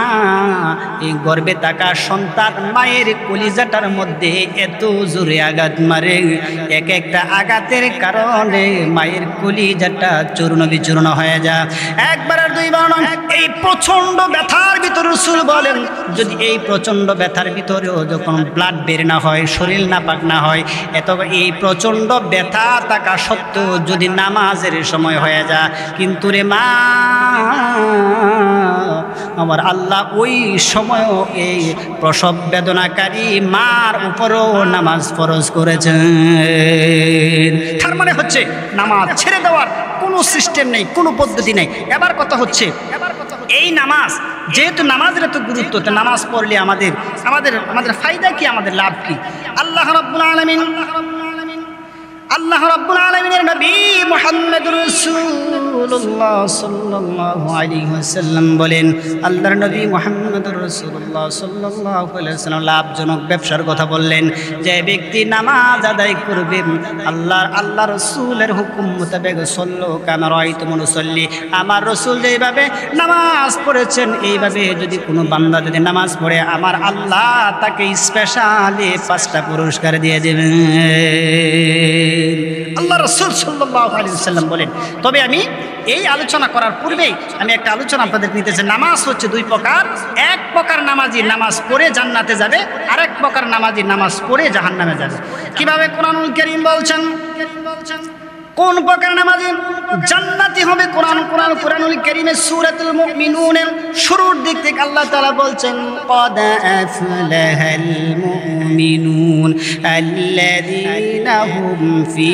এই গর্ভে থাকা সন্তান মায়ের কলিজাটার মধ্যে এত জোরে আঘাত মারে, এক একটা আঘাতের কারণে মায়ের কলিজাটা চূর্ণ বিচূর্ণ হয়ে যায়। একবার আর দুইবার নয়, এই প্রচন্ড ব্যথার ভিতরে রাসূল বলেন, যদি এই প্রচন্ড ব্যথার ভিতরেও যখন ব্লাড বের না হয়, শরীর নাপাক না হয়, এই প্রচন্ড ব্যথা থাকা সত্ত্বেও যদি নামাজের সময় হয়ে যায়, কিন্তু রে মা, আমার আল্লাহ ওই সময়ও এই প্রসব বেদনাকারী মার উপরও নামাজ ফরজ করেছেন। তার মানে হচ্ছে নামাজ ছেড়ে দেওয়ার কোনো সিস্টেম নেই, কোনো পদ্ধতি নেই। এবার কথা হচ্ছে, এই নামাজ যেহেতু নামাজের এত গুরুত্ব, তো নামাজ পড়লে আমাদের ফায়দা কি, আমাদের লাভ কি? আল্লাহ রাব্বুল আলামিনের নবী মুহাম্মদুর রাসূলুল্লাহ সাল্লাল্লাহু আলাইহি ওয়াসাল্লাম বলেন, আল্লাহর নবী মুহাম্মদুর রাসূলুল্লাহ সাল্লাল্লাহু আলাইহি ওয়াসাল্লাম লাভজনক ব্যবসার কথা বললেন। যে ব্যক্তি নামাজ আদায় করবে, আল্লাহ রাসূলের হুকুম মোতাবেক, সল্লু কামা রাআইতুমুনি উসাল্লি, আমার রাসূল যেভাবে নামাজ পড়েছেন এইভাবে যদি কোনো বান্দা যদি নামাজ পড়ে, আমার আল্লাহ তাকে স্পেশালি 5টা পুরস্কার দিয়ে দেবেন। আল্লাহ রাসূল সাল্লাল্লাহু আলাইহি ওয়াসাল্লাম বলেন। তবে আমি এই আলোচনা করার পূর্বেই আমি একটা আলোচনা আপনাদের নিতে চাই। নামাজ হচ্ছে দুই প্রকার। এক প্রকার নামাজি নামাজ পড়ে জান্নাতে যাবে, আরেক প্রকার নামাজি নামাজ পড়ে জাহান্নামে যাবে। কিভাবে? কোরআনুল কারীম বলছেন কোন প্রকার নামাজি জান্নাতি হবে। কোরআনুল কারীমের সূরাতুল মুমিনুনের শুরুর দিক থেকে আল্লাহ তাআলা বলছেন, ক্বাদ আফলাহাল মুমিনুন আল্লাযীনা হুম ফি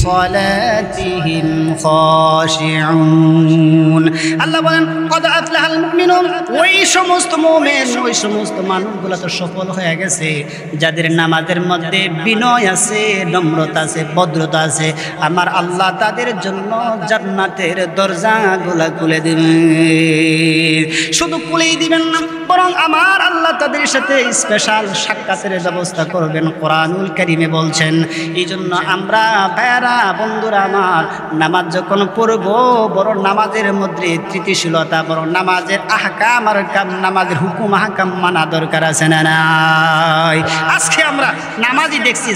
সালাতিহিম খাশিউন। আল্লাহ বলেন, ক্বাদ আফলাহাল মুমিনুন, ওই সমস্ত মুমিন, ওই সমস্ত মানুষগুলো তো সফল হয়ে গেছে যাদের নামাজের মধ্যে বিনয় আছে, নম্রতা আছে, ভদ্রতা আছে। আমার আল্লাহ তাদের জন্য জান্নাতের দরজাগুলা খুলে দিবেন। শুধু খুলেই দিবেন না, বরং আমার আল্লাহ তাদের সাথে স্পেশাল সাক্ষাতের ব্যবস্থা করবেন। কোরআনুল কারীমে বলছেন। এই জন্য আমরা ভাইয়ারা, বন্ধুরা আমার, নামাজ যখন পড়ব, বড় নামাজের মধ্যে তৃতীয়শীলতা, বড় নামাজের আহকাম আর নামাজের হুকুম আহকাম মানা দরকার আছে না নাই? আজকে আমরা নামাজই দেখছি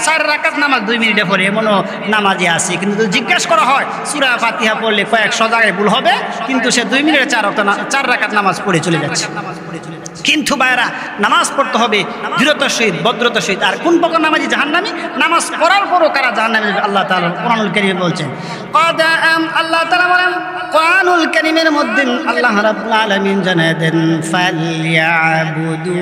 চার রাকাত নামাজ 2 মিনিটে পড়ে, এমনও নামাজি আছে, কিন্তু জিজ্ঞাসা করা হয় সূরা ফাতিহা পড়লে কয়েকশো জায়গায় ভুল হবে, কিন্তু সে 2 মিনিটে 4 রাকাত নামাজ পড়ে চলে যাচ্ছে। কিন্তু ভাইরা, নামাজ পড়তে হবে দৃঢ়তার সহিত, ভদ্রতার সহিত। আর কোন প্রকার নামাজি জাহান্নামী? নামাজ পড়ার পরও কারা জাহান্নামী? আল্লাহ তাআলা কোরআনুল কারীমে বলছেন। আল্লাহ তাআলা বলেন কোরআনুল কারীমের মধ্যে, আল্লাহ রাব্বুল আলামিন জানায় দেন, ফালইয়াবুদু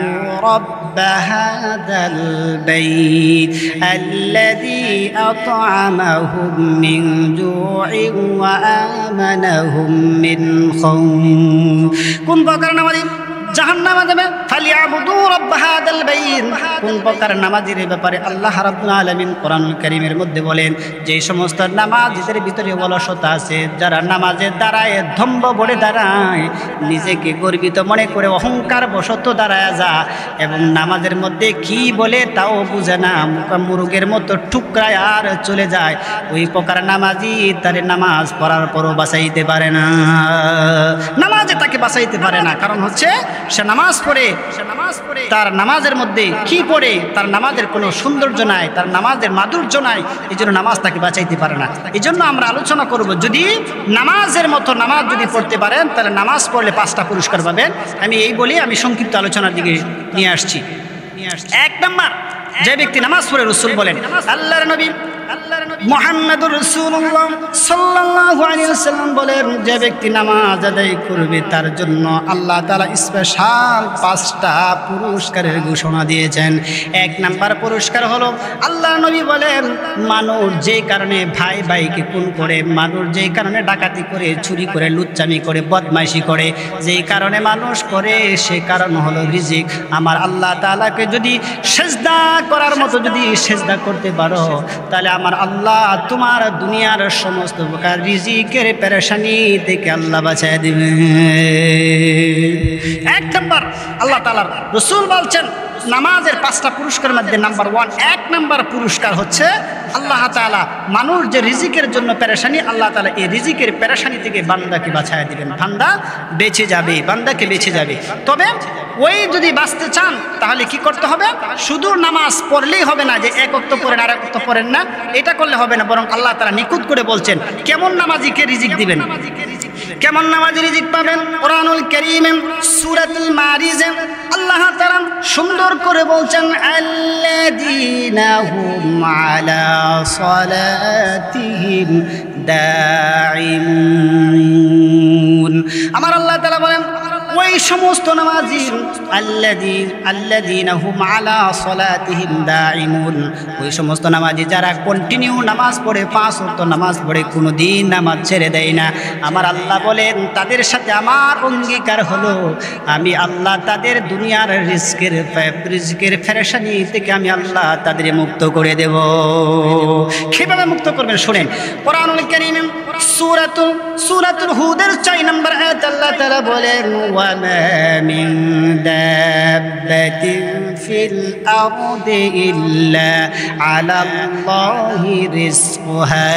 রাব্ব হাযাল বাইত আল্লাযী আত'আমাহুম মিন জু'ইন ওয়া আমানাহুম মিন খাউফ। কোন প্রকার নামাজি জাহান্নামে যাবে? ফালিয়াবুদু রাব্ব হাযাল বাইত। কোন প্রকার নামাজের ব্যাপারে আল্লাহ রাব্বুল আলামিন কোরআনুল কারীমের মধ্যে বলেন, যে সমস্ত নামাজীদের ভিতরে অলসতা আছে, যারা নামাজের দ্বারায় ধম্ব ভরে দাঁড়ায়, নিজেকে গর্বিত মনে করে অহংকার বশত দাঁড়ায় যা, এবং নামাজের মধ্যে কি বলে তাও বুঝে না, মুরগের মতো টুকরায় আর চলে যায়, ওই প্রকার নামাজি তার নামাজ পড়ার পরও বাঁচাইতে পারে না। নামাজে তাকে বাঁচাইতে পারে না, কারণ হচ্ছে সে নামাজ পড়ে, তার নামাজের মধ্যে কি পড়ে, তার নামাজের কোনো সৌন্দর্য নাই, তার নামাজের মাধুর্য নাই, এই জন্য নামাজ তাকে বাঁচাইতে পারে না। এই জন্য আমরা আলোচনা করব, যদি নামাজের মতো নামাজ যদি পড়তে পারেন, তাহলে নামাজ পড়লে 5টা পুরস্কার পাবেন। আমি এই বলি আমি সংক্ষিপ্ত আলোচনার দিকে নিয়ে আসছি। 1 নাম্বার, যে ব্যক্তি নামাজ পড়ে, রাসূল বলেন, আল্লাহর নবী মুহাম্মদুর রাসূলুল্লাহ সাল্লাল্লাহু আলাইহি ওয়াসাল্লাম বলেন, যে ব্যক্তি নামাজ আদায় করবে তার জন্য আল্লাহ তাআলা স্পেশাল 5টা পুরস্কারের ঘোষণা দিয়েছেন। 1 নাম্বার পুরস্কার হলো, আল্লাহর নবী বলেন, মানুষ যে কারণে ভাই ভাইকে খুন করে, মানুষ যেই কারণে ডাকাতি করে, চুরি করে, লুচ্চামি করে, বদমাইশি করে, যেই কারণে মানুষ করে, সে কারণ হলো রিজিক। আমার আল্লাহ তাআলাকে যদি সেজদা করার মতো যদি সেজদা করতে পারো, তাহলে আমার আল্লাহ তোমার দুনিয়ার সমস্ত প্রকার রিজিকের পেরেশানি থেকে আল্লাহ বাঁচায় দিবে। এক নম্বর আল্লাহ তাআলার রাসূল বলছেন নামাজের 5টা পুরস্কারের মধ্যে নাম্বার 1 এক নম্বর পুরস্কার হচ্ছে আল্লাহ তাআলা মানুষ যে রিজিকের জন্য পেরেশানি, আল্লাহ তাআলা এই রিজিকের পেরেশানি থেকে বান্দাকে বাঁচায় দিবেন। বান্দা বেঁচে যাবে, বান্দাকে বেঁচে যাবে। তবে ওই যদি বাঁচতে চান তাহলে কি করতে হবে? শুধু নামাজ পড়লেই হবে না যে এক ওয়াক্ত পড়েন আর এক ওয়াক্ত পড়েন না, এটা করলে হবে না। বরং আল্লাহ তাআলা নিখুঁত করে বলছেন কেমন নামাজিকে রিজিক দিবেন, কেমন নামাজি রিজিক পাবেন। কোরআনুল কারীমে সূরাতুল মারিজে আল্লাহ তাআলা সুন্দর করে বলছেন আল্লাযীনা হুম আলা সালাতিহিম দাঈমুন। আমার আল্লাহ তাআলা বলেন ওই সমস্ত নামাজি আল্লাযীনা হুম আলা সালাতিহিম দাঈমুন, ওই সমস্ত নামাজি যারা কন্টিনিউ নামাজ পড়ে, 5 ওয়াক্ত নামাজ পড়ে, কোনো দিন নামাজ ছেড়ে দেয় না। আমার আল্লাহ বলেন তাদের সাথে আমার অঙ্গীকার হলো আমি আল্লাহ তাদের দুনিয়ার রিজকের পেরেশানি থেকে আমি আল্লাহ তাদের মুক্ত করে দেব। কিভাবে মুক্ত করবেন শুনেন। কোরআনুল কারীমে সূরাতুল হুদের 4 নম্বর আয়াত আল্লাহ তাআলা বলেন ওয়া মা মিন দাব্বাতিন ফিল আরদি ইল্লা আলাল্লাহি রিজকুহা।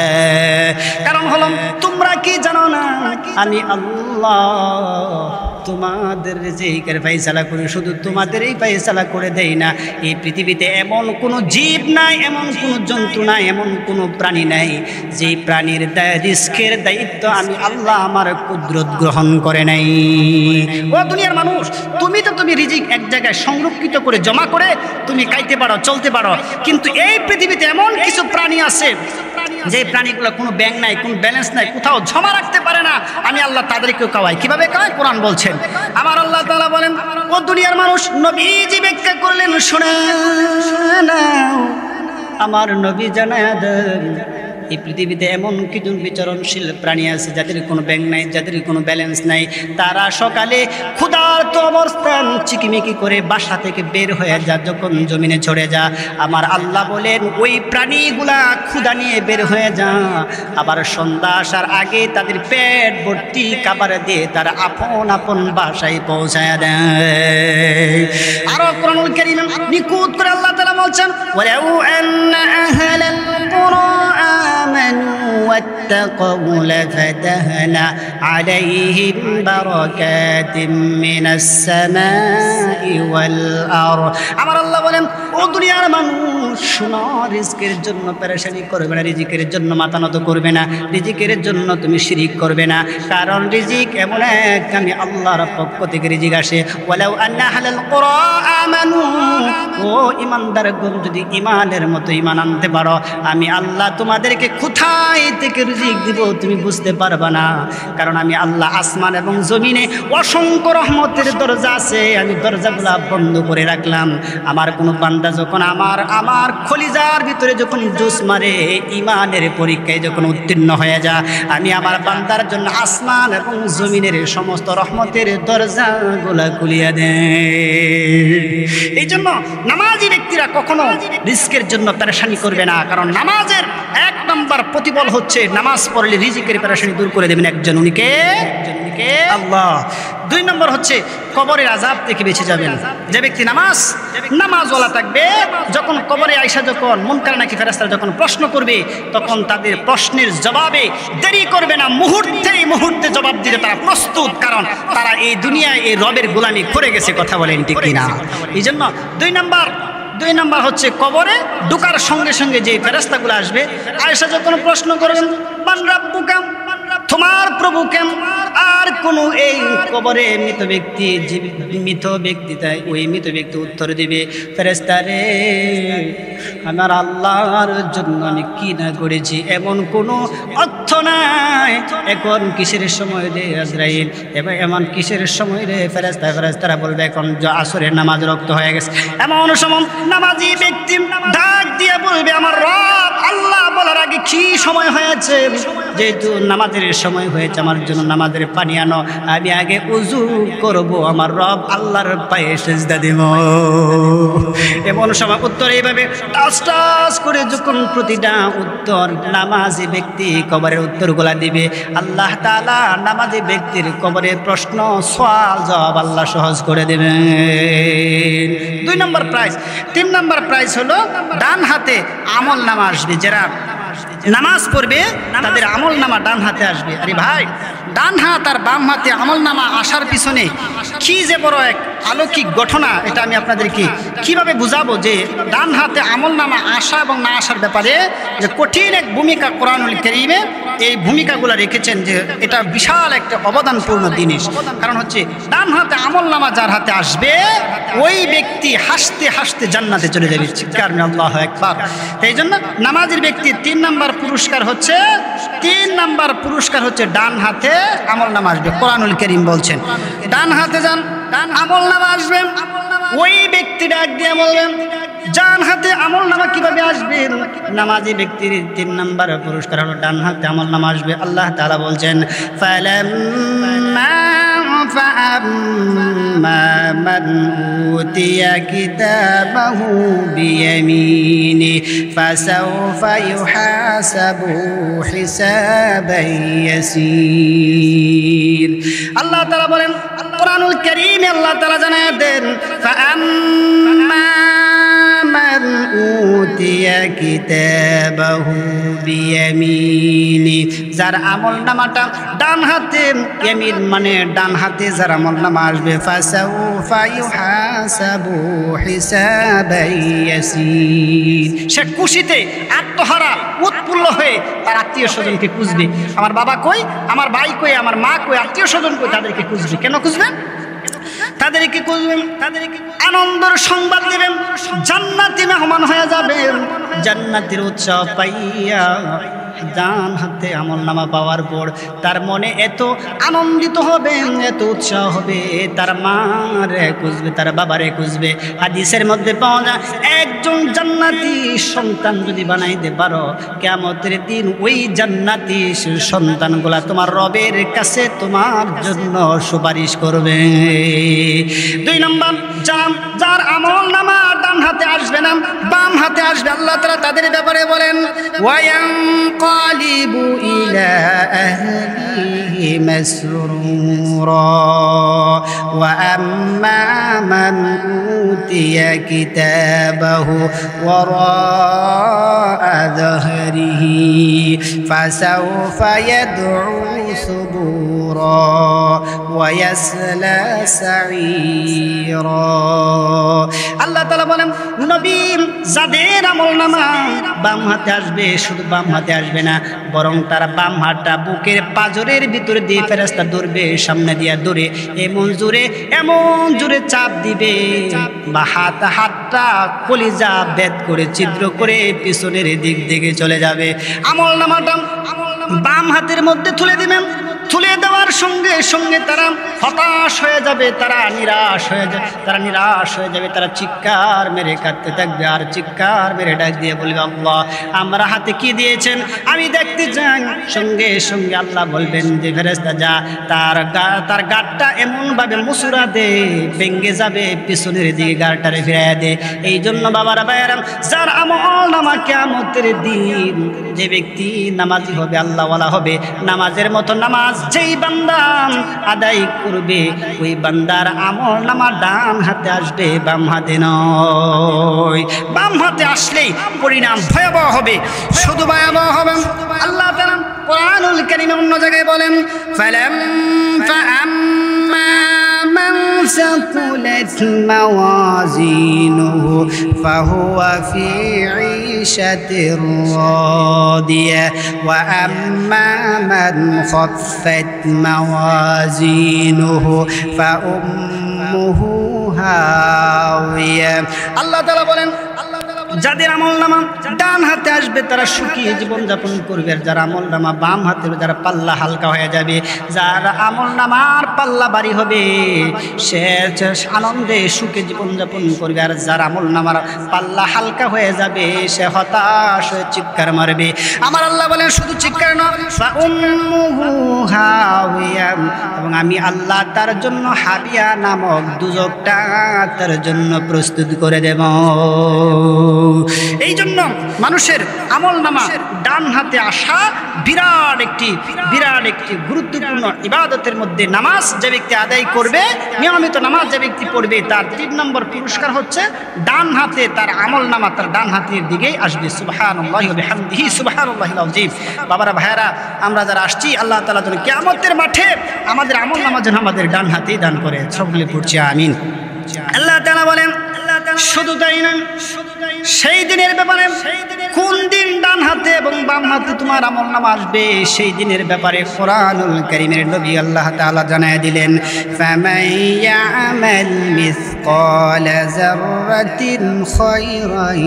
কারণ হলো তোমরা কি জানো না আমি আল্লাহ তোমাদের রিজিকের ফয়সালা করি, শুধু তোমাদের এই ফয়সালা করে দেই না। এই পৃথিবীতে এমন কোনো জীব নাই, এমন কোনো জন্তু নাই, এমন কোনো প্রাণী নাই যে প্রাণীর রিজকের দায়িত্ব আমি আল্লাহ আমার কুদরত গ্রহণ করে নাই। ও দুনিয়ার মানুষ, তুমি রিজিক এক জায়গায় সংরক্ষিত করে জমা করে তুমি খাইতে পারো, চলতে পারো, কিন্তু এই পৃথিবীতে এমন কিছু প্রাণী আছে যে প্রাণীগুলো কোনো ব্যাংক নাই, কোনো ব্যালেন্স নাই, কোথাও জমা রাখতে পারে না। আমি আল্লাহ তাদেরকেও খাওয়াই। কিভাবে খাওয়াই? কোরআন বলছেন। আমার আল্লাহ তাআলা বলেন ও দুনিয়ার মানুষ, নবীজি ব্যাখ্যা করলেন শুনে নাও, আমার নবী জানায়া দেন এই পৃথিবীতে এমন কিছু বিচরণশীল প্রাণী আছে যাদের কোনো ব্যাংক নাই, যাদের কোনো ব্যালেন্স নাই। তারা সকালে ক্ষুধার্ত অবস্থান চিকিমিকি করে বাসা থেকে বের হয়ে যা, যখন জমিনে ছড়ে যা, আমার আল্লাহ বলেন ওই প্রাণীগুলা ক্ষুধা নিয়ে বের হয়ে যা, আবার সন্ধ্যা আসার আগে তাদের পেট ভর্তি খাবার দিয়ে তারা আপন আপন বাসায় পৌঁছায় দেয়। আরো কোরআনুল কারীমে নিখুঁত করে আল্লাহ তাআলা বলছেন ওয়ালাউ আন্না আহলাল কুরআন آمنوا واتقوا لفتحنا عليهم بركات من السماء والأرض। আমার আল্লাহ বলেন ও দুনিয়ার মানুষ শোনো, রিজকের জন্য পেরেশানি করবে না, রিজিকের জন্য মাথা নত করবে না, রিজিকের জন্য তুমি শিরিক করবে না। কারণ রিজিক এমন এক আমি আল্লাহর পক্ষ থেকে রিজিক আসে। ওয়ালাউ আন্না আহলাল কুরআ আমানু, ও ঈমানদারগণ যদি ঈমানের মতো ঈমান আনতে পারো, আমি আল্লাহ তোমাদেরকে কোথায় থেকে রিজিক দিব তুমি বুঝতে পারবা না। কারণ আমি আল্লাহ আসমান এবং জমিনে অসংখ্য রহমতের দরজা আছে, আমি দরজাগুলা বন্ধ করে রাখলাম। আমার কোনো বান্দা যখন আমার খলিজার ভিতরে যখন জুস মারে, ঈমানের পরীক্ষায় যখন উত্তীর্ণ হয়ে যায়, আমি আমার বান্দার জন্য আসমান এবং জমিনের সমস্ত রহমতের দরজাগুলা খুলিয়া দেই। এই জন্য নামাজি ব্যক্তিরা কখনো রিজকের জন্য পেরেশানি করবে না। কারণ নামাজের 1 নম্বর প্রতিফল হচ্ছে নামাজ পড়লে রিজিকের পেরেশানি দূর করে দেবেন একজন, উনিকে আল্লাহ। 2 নম্বর হচ্ছে কবরের আযাব থেকে বেঁচে যাবেন। যে ব্যক্তি নামাজওয়ালা থাকবে, যখন কবরে আয়েশা যখন মুনকার নাকি ফেরেশতারা যখন প্রশ্ন করবে, তখন তাদের প্রশ্নের জবাবে দেরি করবে না, মুহূর্তে জবাব দিতে তারা প্রস্তুত। কারণ তারা এই দুনিয়ায় এই রবের গোলামি করে গেছে। কথা বলেন ঠিক কিনা? এই জন্য 2 নম্বর হচ্ছে কবরে ঢোকার সঙ্গে সঙ্গে যে ফেরেশতাগুলো আসবে, আয়েশা যখন প্রশ্ন করবেন মান রাব্বুকা, তোমার প্রভু কেমন, আর কোনো এই কবরে মৃত ব্যক্তি তাই ওই মৃত ব্যক্তি উত্তর দিবে ফেরেশতারে আমার আল্লাহর জন্য আমি কি না করেছি এমন কোনো অর্থ নাই। এখন কিসের সময় রে আজরাইল, এবার এমন কিসের সময় রে ফেরেশতারা বলবে এখন আসরের নামাজ রক্ত হয়ে গেছে। এমন সময় নামাজি ব্যক্তি ডাক দিয়ে বলবে আমার রব আল্লাহ বলার আগে কি সময় হয়েছে, যেহেতু নামাজের সময় হয়েছে, আমার জন্য নামাজের পানি আনো, আমি আগে উযু করব, আমার রব আল্লাহর পায়ে সিজদা দেব। এমন সময় উত্তর এইভাবে টাস টাস করে যখন প্রতিটা উত্তর নামাজি ব্যক্তি কবরের উত্তরগুলা দিবে, আল্লাহ তাআলা নামাজি ব্যক্তির কবরের প্রশ্ন সওয়াল জবাব আল্লাহ সহজ করে দেবেন। 2 নম্বর প্রাইজ। 3 নম্বর প্রাইজ হলো ডান হাতে আমল নামা আসবে। যারা নামাজ পড়বে তাদের আমল নামা ডান হাতে আসবে। আরে ভাই, ডান হাত আর বাম হাতে আমল নামা আসার পিছনে কি যে বড় এক অলৌকিক ঘটনা, এটা আমি আপনাদেরকে কিভাবে বুঝাবো যে ডান হাতে আমল নামা আসা এবং না আসার ব্যাপারে যে কঠিন এক ভূমিকা কোরআনুল কারীমে এই ভূমিকাগুলো রেখেছেন, যে এটা বিশাল একটা অবদানপূর্ণ জিনিস। কারণ হচ্ছে ডান হাতে আমল নামা যার হাতে আসবে ওই ব্যক্তি হাসতে হাসতে জান্নাতে চলে যাবে। চিৎকার করে আল্লাহু আকবার। তাই জন্য নামাজের ব্যক্তির 3 নম্বর পুরস্কার হচ্ছে ডান হাতে আমল নামা আসবে। কোরআনুল কারীম বলছেন ডান হাতে যান আমল নামা আসবে। ওই ব্যক্তি ডাক দিয়ে বলবেন ডান হাতে আমল নামা কিভাবে আসবে? নামাজি ব্যক্তির 3 নম্বর পুরস্কার হলো ডান হাতে আমল নামা আসবে। আল্লাহ তাআলা বলছেন فأما من أوتي كتابه بيمينه فسوف يحاسب حسابا يسير। আল্লাহ তাআলা বলেন কোরআনুল কারীমে আল্লাহ তাআলা জানায় দেন فأما من أوتي كتابه بيمينه, যার আমল নামাটা ডান হাতে, ইয়ামিন মানে ডান হাতে যার আমল নামা আসবে, ফাসাউফা ইউহাসাবু হিসাবান ইয়াসীর, সে খুশিতে আত্মহারা উৎফুল্ল হয়ে তার আত্মীয় স্বজনকে খুঁজবে। আমার বাবা কই, আমার ভাই কই, আমার মা কই, আত্মীয় স্বজন কই, তাদেরকে খুঁজবে। কেন খুঁজবেন? তাদেরকে খুঁজবেন, তাদেরকে আনন্দের সংবাদ দেবেন, জান্নাতি মেহমান হয়ে যাবেন। জান্নাতের উৎসাহ পাইয়া ডান হাতে আমল নামা পাওয়ার পর তার মনে এত আনন্দিত হবে, এত উৎসাহ হবে, তার মারে খুঁজবে, তার বাবারে খুঁজবে। হাদিসের মধ্যে পাওয়া যায় একজন জান্নাতি সন্তান যদি বানাইতে পারো, কিয়ামতের দিন ওই জান্নাতি সন্তানগুলা তোমার রবের কাছে তোমার জন্য সুপারিশ করবে। 2 নম্বর, যার আমল নামা ডান হাতে আসবে না, বাম হাতে আসবে, আল্লাহ তাআলা তাদের ব্যাপারে বলেন وينقلب إلى أهله مسرورا وأما من أوتي كتابه وراء ظهره فسوف يدعو ثبورا ويصلى سعيرا। আল্লাহ তাআলা বলেন নবী যাদের আমল নামা বাম হাতে আসবে, শুধু বাম হাতে আসবে না, বরং তারা বাম হাতটা বুকের পাঁজরের ভিতরে দিয়ে ফেরেশতা ধরবে, সামনে দিয়ে ধরে এমন জোরে চাপ দিবে বা হাতটা কলিজা বেদ করে ছিদ্র করে পিছনের দিক দিকে চলে যাবে। আমল নামাটা বাম হাতের মধ্যে তুলে দিবেন। তুলে দেওয়ার সঙ্গে সঙ্গে তারা হতাশ হয়ে যাবে, তারা নিরাশ হয়ে যাবে, তারা চিৎকার মেরে কাঁদতে থাকবে আর চিৎকার মেরে ডাক দিয়ে বলবে আল্লাহ আমরা হাতে কি দিয়েছেন আমি দেখতে চাই। সঙ্গে সঙ্গে আল্লাহ বলবেন যে ফেরেশতা যা তার গাঁটটা এমনভাবে মুসুরা দে, ভেঙ্গে যাবে, পিছনের দিকে গাঁটটারে ফিরাইয়া দে। এই জন্য বাবারা ভাইয়েরা, যার আমল নামা কিয়ামতের দিন যে ব্যক্তি নামাজি হবে, আল্লাহওয়ালা হবে, নামাজের মতো নামাজ যেই বান্দা আদায় করবে ওই বান্দার আমল নামা ডান হাতে আসবে, বাম হাতে নয়। বাম হাতে আসলেই পরিণাম ভয়াবহ হবে, শুধু ভয়াবহ হবে। আল্লাহ তাআলা কোরআনুল কারীমে অন্য জায়গায় বলেন فأما من ثقلت موازينه فهو في عيشة راضية وأما من خفت موازينه فأمه هاوية। আল্লাহ তাআলা বলেন যাদের আমলনামা ডান হাতে আসবে তারা সুখী জীবনযাপন করবে, আর যারা আমলনামা বাম হাতে যারা পাল্লা হালকা হয়ে যাবে, যার আমলনামার পাল্লা ভারী হবে সে আনন্দে সুখে জীবনযাপন করবে, আর যার আমলনামার পাল্লা হালকা হয়ে যাবে সে হতাশ হয়ে চিৎকার মারবে। আমার আল্লাহ বলেন শুধু চিৎকার নয়, এবং আমি আল্লাহ তার জন্য হাবিয়া নামক দুজকটা তার জন্য প্রস্তুত করে দেব। এই জন্য মানুষের আমলনামা ডান হাতে আসা বিরাট একটি গুরুত্বপূর্ণ ইবাদতের মধ্যে। নামাজ যে ব্যক্তি আদায় করবে, নিয়মিত নামাজ যে ব্যক্তি পড়বে, তার 3 নম্বর পুরস্কার হচ্ছে ডান হাতে তার আমলনামা তার ডান হাতের দিকেই আসবে। সুবহানাল্লাহি ওয়া বিহামদিহি সুবহানাল্লাহিল আযীম। বাবারা ভাইয়ারা, আমরা যারা আসছি আল্লাহ তাআলা যেন কিয়ামতের মাঠে আমাদের আমলনামা যেন আমাদের ডান হাতেই দান করে। সকলে পড়ছি আমিন। আল্লাহ তাআলা বলেন শুধু তাই না, সেই দিনের ব্যাপারে, কোন দিন ডান হাতে এবং বাম হাতে তোমার আমলনামা আসবে সেই দিনের ব্যাপারে কোরআনুল কারীমের নবী আল্লাহ তাআলা জানায় দিলেন, ফামান ইয়ামাল মিসকালা যাররাতিন খায়রান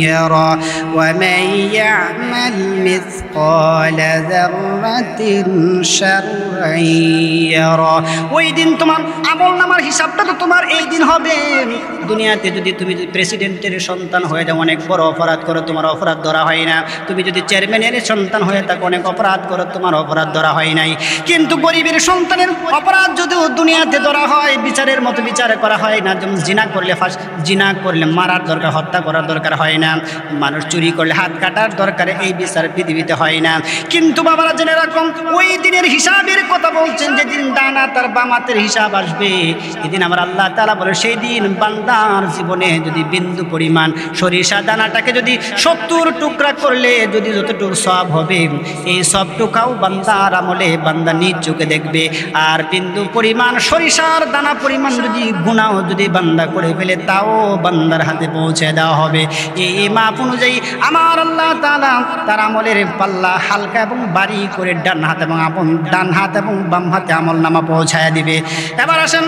ইয়ারা ওয়া মান ইয়ামাল মিসকালা যাররাতিন শাররান ইয়ারা। ওই দিন তোমার আমলনামার হিসাবটা তো তোমার এই দিন হবে। দুনিয়াতে যদি তুমি প্রেসিডেন্টের সন্তান হয়ে যাও, অনেক বড় অপরাধ করো, তোমার অপরাধ ধরা হয় না। তুমি যদি চেয়ারম্যানের সন্তান হয়ে থাকো, অনেক অপরাধ করো, তোমার অপরাধ ধরা হয় নাই। কিন্তু গরিবের সন্তানের অপরাধ যদিও দুনিয়াতে ধরা হয়, বিচারের মতো বিচার করা হয় না। যেমন জিনা করলে মারার দরকার, হত্যা করার দরকার হয় না। মানুষ চুরি করলে হাত কাটার দরকার, এই বিচার পৃথিবীতে হয় না। কিন্তু বাবারা জেনে রাখুন, ওই দিনের হিসাবের কথা বলছেন, যেদিন ডান হাত আর বাম হাতের হিসাব আসবে, এদিন আমার আল্লাহ তাআলা বলে সেই দিন বান্দার জীবনে যদি বিন্দু পরিমাণ সরিষা দানাটাকে যদি 70 টুকরা করলে যদি যতটুকু সওয়াব হবে, এই সব টুকাও বান্দার আমলে বান্দা নিজ চোখে দেখবে। আর বিন্দু পরিমাণ সরিষার দানা পরিমাণ যদি গুনাহ যদি বান্দা করে ফেলে, তাও বান্দার হাতে পৌঁছে দেওয়া হবে। এই মাপ অনুযায়ী আমার আল্লাহ তাআলা তার আমলের পাল্লা হালকা এবং ভারী করে ডান হাত এবং বাম হাতে আমলনামা পৌঁছায় দিবে। এবার আসেন,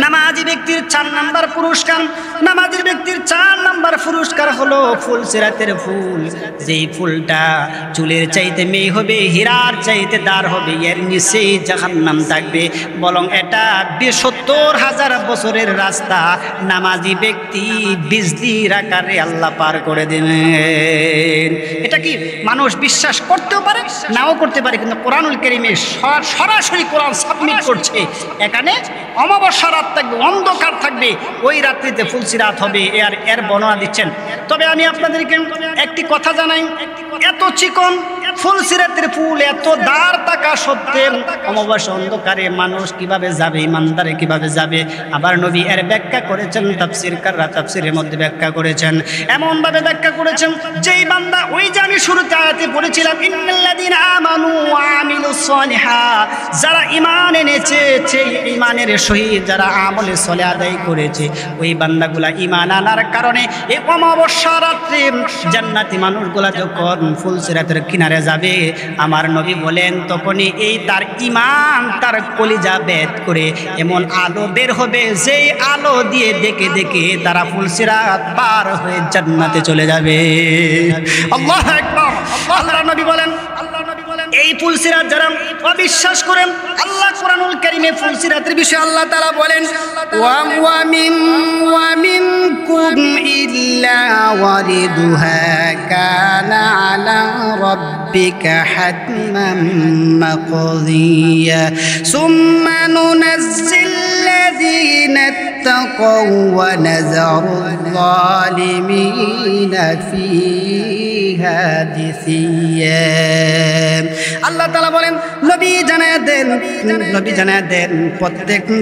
নামাজি ব্যক্তির 4 নম্বর পুরস্কার। নামাজি ব্যক্তির 4 নম্বর পুরস্কার হলো ফুল সিরাতের ফুল। যেই ফুলটা চুলের চাইতে মেয়ে হবে, হীরার চাইতে দার হবে, এর নিচেই জাহান্নাম থাকবে। বরং এটা 70,000 বছরের রাস্তা নামাজি ব্যক্তি বিজলির আকারে আল্লাহ পার করে দেবেন। এটা কি মানুষ বিশ্বাস করতেও পারে, নাও করতে পারে, কিন্তু কোরআনুল কারীমে সরাসরি কোরআন সাবমিট করছে। এখানে অমাবস্যা রাত থাকবে, অন্ধকার থাকবে, ওই রাত্রিতে ফুলসিরাত হবে, এর বর্ণনা দিচ্ছেন। তবে আমি আপনাদেরকে একটি কথা জানাই, এত চিকন ফুলসিরাতের ফুল, এত দাঁড় থাকা সত্ত্বেও অমাবস্যা অন্ধকারে মানুষ কিভাবে যাবে, ইমানদারে কিভাবে যাবে? আবার নবী এর ব্যাখ্যা করেছেন, তাফসীরকাররা তাফসীরের মধ্যে ব্যাখ্যা করেছেন, এমনভাবে ব্যাখ্যা করেছেন, যেই বান্দা, ওই যে আমি শুরুতে আয়াতে পড়েছিলাম, ইন্নাল্লাযীনা আমানু ওয়া আমিলুস সালিহাত, যারা ঈমান এনেছে, সেই ঈমানের সহিত যারা আমলে সালেহ আদায় করেছে, ওই বান্দাগুলা ঈমান আনার কারণে এই অমাবস্যা রাত্রে জান্নাতি মানুষগুলা যখন ফুলসিরাতের কিনারে যাবে, আমার নবী বলেন তখনই এই তার ঈমান তার কলিজা ভেদ করে এমন আলো বের হবে, যেই আলো দিয়ে দেখে দেখে তারা ফুলসিরাত পার হয়ে জান্নাতে চলে যাবে। আল্লাহু আকবার। আল্লাহর নবী বলেন, এই ফুলসিরাত যারা অবিশ্বাস করেন, আল্লাহ কোরআনুল কারীমে ফুলসিরাতের বিষয়ে আল্লাহ তাআলা বলেন, ওয়া মিনকুম ইল্লা ওয়ারিদুহা কানা আলা রাব্বিকা হাতমান মাকদিয়া সুম্মা নুনাজ্জিল্লাযীনা ইত্তাকাউ ওয়া নাযারুয যালিমিনা ফীহা জিসিয়া। আল্লাহ তাআলা বলেন, নবী জানায় দেন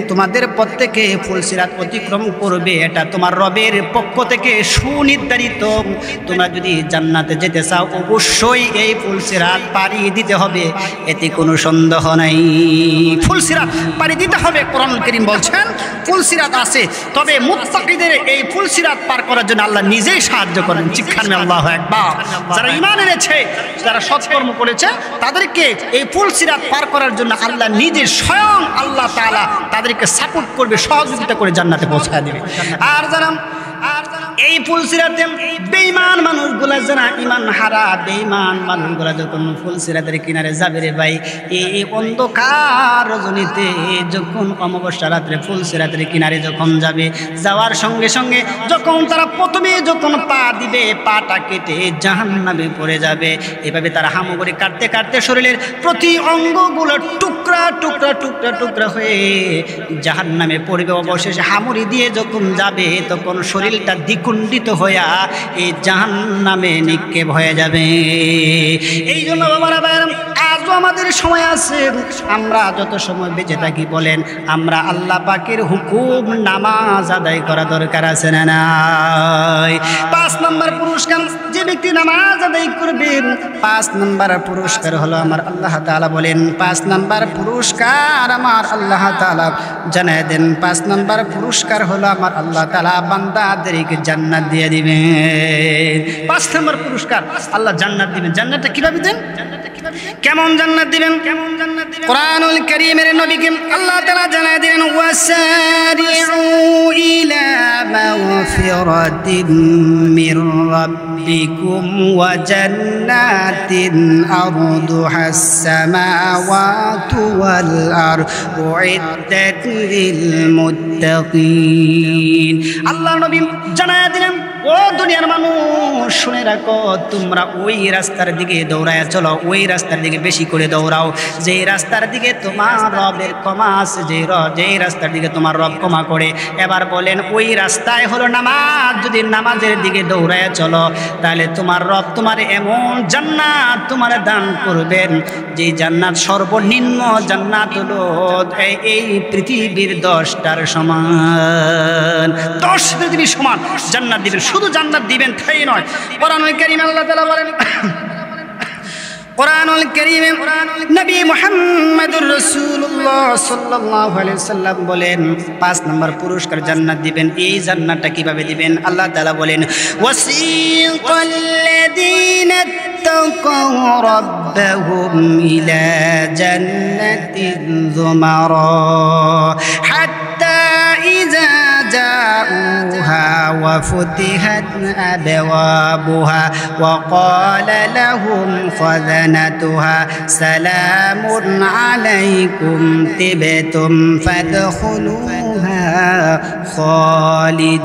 তোমাদের প্রত্যেকে ফুলসিরাত অতিক্রম করবে, এটা তোমার রবের পক্ষ থেকে সুনির্ধারিত। তোমরা যদি জান্নাতে যেতে চাও, অবশ্যই এই ফুলসিরাত পাড়ি দিতে হবে, এতে কোনো সন্দেহ নাই। ফুলসিরাত পাড়ি দিতে হবে। কোরআনুল কারীম বলছেন ফুলসিরাত আছে, তবে মুত্তাকিদের এই ফুলসিরাত পার করার জন্য আল্লাহ নিজেই সাহায্য করেন। চিৎকার আল্লাহু আকবার। যারা ঈমান এনেছে, যারা সৎকর্ম করেছে, তাদেরকে এই ফুলসিরাত পার করার জন্য আল্লাহ নিজে স্বয়ং আল্লাহ তাআলা তাদেরকে সাপোর্ট করবে, সহযোগিতা করে জান্নাতে পৌঁছায় দেবে। আর এই ফুলসিরাতে বেঈমান মানুষগুলা যারা ঈমান হারা বেঈমান মানুষগুলা যখন ফুলসিরাতের কিনারে যাবে রে ভাই, এই অন্ধকার রজনীতে যখন অমাবস্যা রাত্রে ফুলসিরাতের কিনারে যখন যাবে, যাওয়ার সঙ্গে সঙ্গে যখন তারা প্রথমে যখন পা দিবে, পাটা কেটে জাহান্নামে পড়ে যাবে। এভাবে তারা হামাগুড়ি কাটতে কাটতে শরীরের প্রতি অঙ্গগুলো টুকরা টুকরা টুকরা টুকরা হয়ে জাহান্নামে পড়বে। অবশেষে হামুড়ি দিয়ে যখন যাবে তখন শরীরটা দ্বিখণ্ডিত হইয়া এই জাহান্নামে নিক্ষেপ হয়ে যাবে। এই জন্য বাবারা ভাইরা, আজও আমাদের সময় আছে, আমরা যত সময় বেঁচে থাকি বলেন, আমরা আল্লাহ পাকের হুকুম নামাজ আদায় করা দরকার আছে না নাই? 5 নম্বর পুরস্কার যে ব্যক্তি নামাজ আদায় করবে, 5 নম্বর পুরস্কার হলো আমার আল্লাহ তাআলা বলেন, 5 নম্বর পুরস্কার আমার আল্লাহ তাআলা জানায় দেন, 5 নম্বর পুরস্কার হলো আমার আল্লাহ তাআলা বান্দাদেরকে জান্নাত দিয়ে দিবেন। 5 নম্বর পুরস্কার আল্লাহ জান্নাত দিবেন। জান্নাতটা কিভাবে দেন? কেমন জান্নাত দিবেন? কোরআনুল কারীমের নবীকে আল্লাহ তাআলা জানায় দিলেন, ওয়াসারিউ ইলা মাগফিরাতিন মির রাব্বিকুম ওয়া জান্নাতিন আরদুহাস সামাওয়াতু ওয়াল আরদু উইদ্দাত লিল মুত্তাকিন। আল্লাহ নবী জানায় দিলেন, ও দুনিয়ার মানুষ শুনে রাখো, তোমরা ওই রাস্তার দিকে দৌড়ায় চলো, ওই রাস্তার দিকে বেশি করে দৌড়াও যে রাস্তার দিকে তোমার রবের ক্ষমা আছে, যে রাস্তার দিকে তোমার রব ক্ষমা করে। এবার বলেন, ওই রাস্তায় হলো নামাজ। যদি নামাজের দিকে দৌড়ায় চলো তাহলে তোমার রব তোমার এমন জান্নাত তোমার দান করবেন, যে জান্নাত সর্বনিম্ন জান্নাত হলো এই পৃথিবীর 10টার সমান। 10 পৃথিবীর সমান জান্নাত দিবেন। শুধু জান্নাত দিবেন তাই নয়, কোরআনুল কারীমে আল্লাহ তাআলা বলেন, কোরআনুল কারীমে নবী মুহাম্মদুর রাসূলুল্লাহ সাল্লাল্লাহু আলাইহি ওয়াসাল্লাম বলেন, 5 নম্বর পুরস্কার জান্নাত দিবেন। এই জান্নাতটা কিভাবে দিবেন? আল্লাহ তাআলা বলেন, ওয়াসিকাল্লাযীনা তাকাউ রাব্বাহুম ইলা জান্নাতিন যুমারা হাত্তা ইযা জাউহা ওয়া ফুতিহাত আবওয়াবুহা ওয়া ক্বালা লাহুম খাযানাতুহা সালামুন আলাইকুম তিবতুম ফাদখুলুহা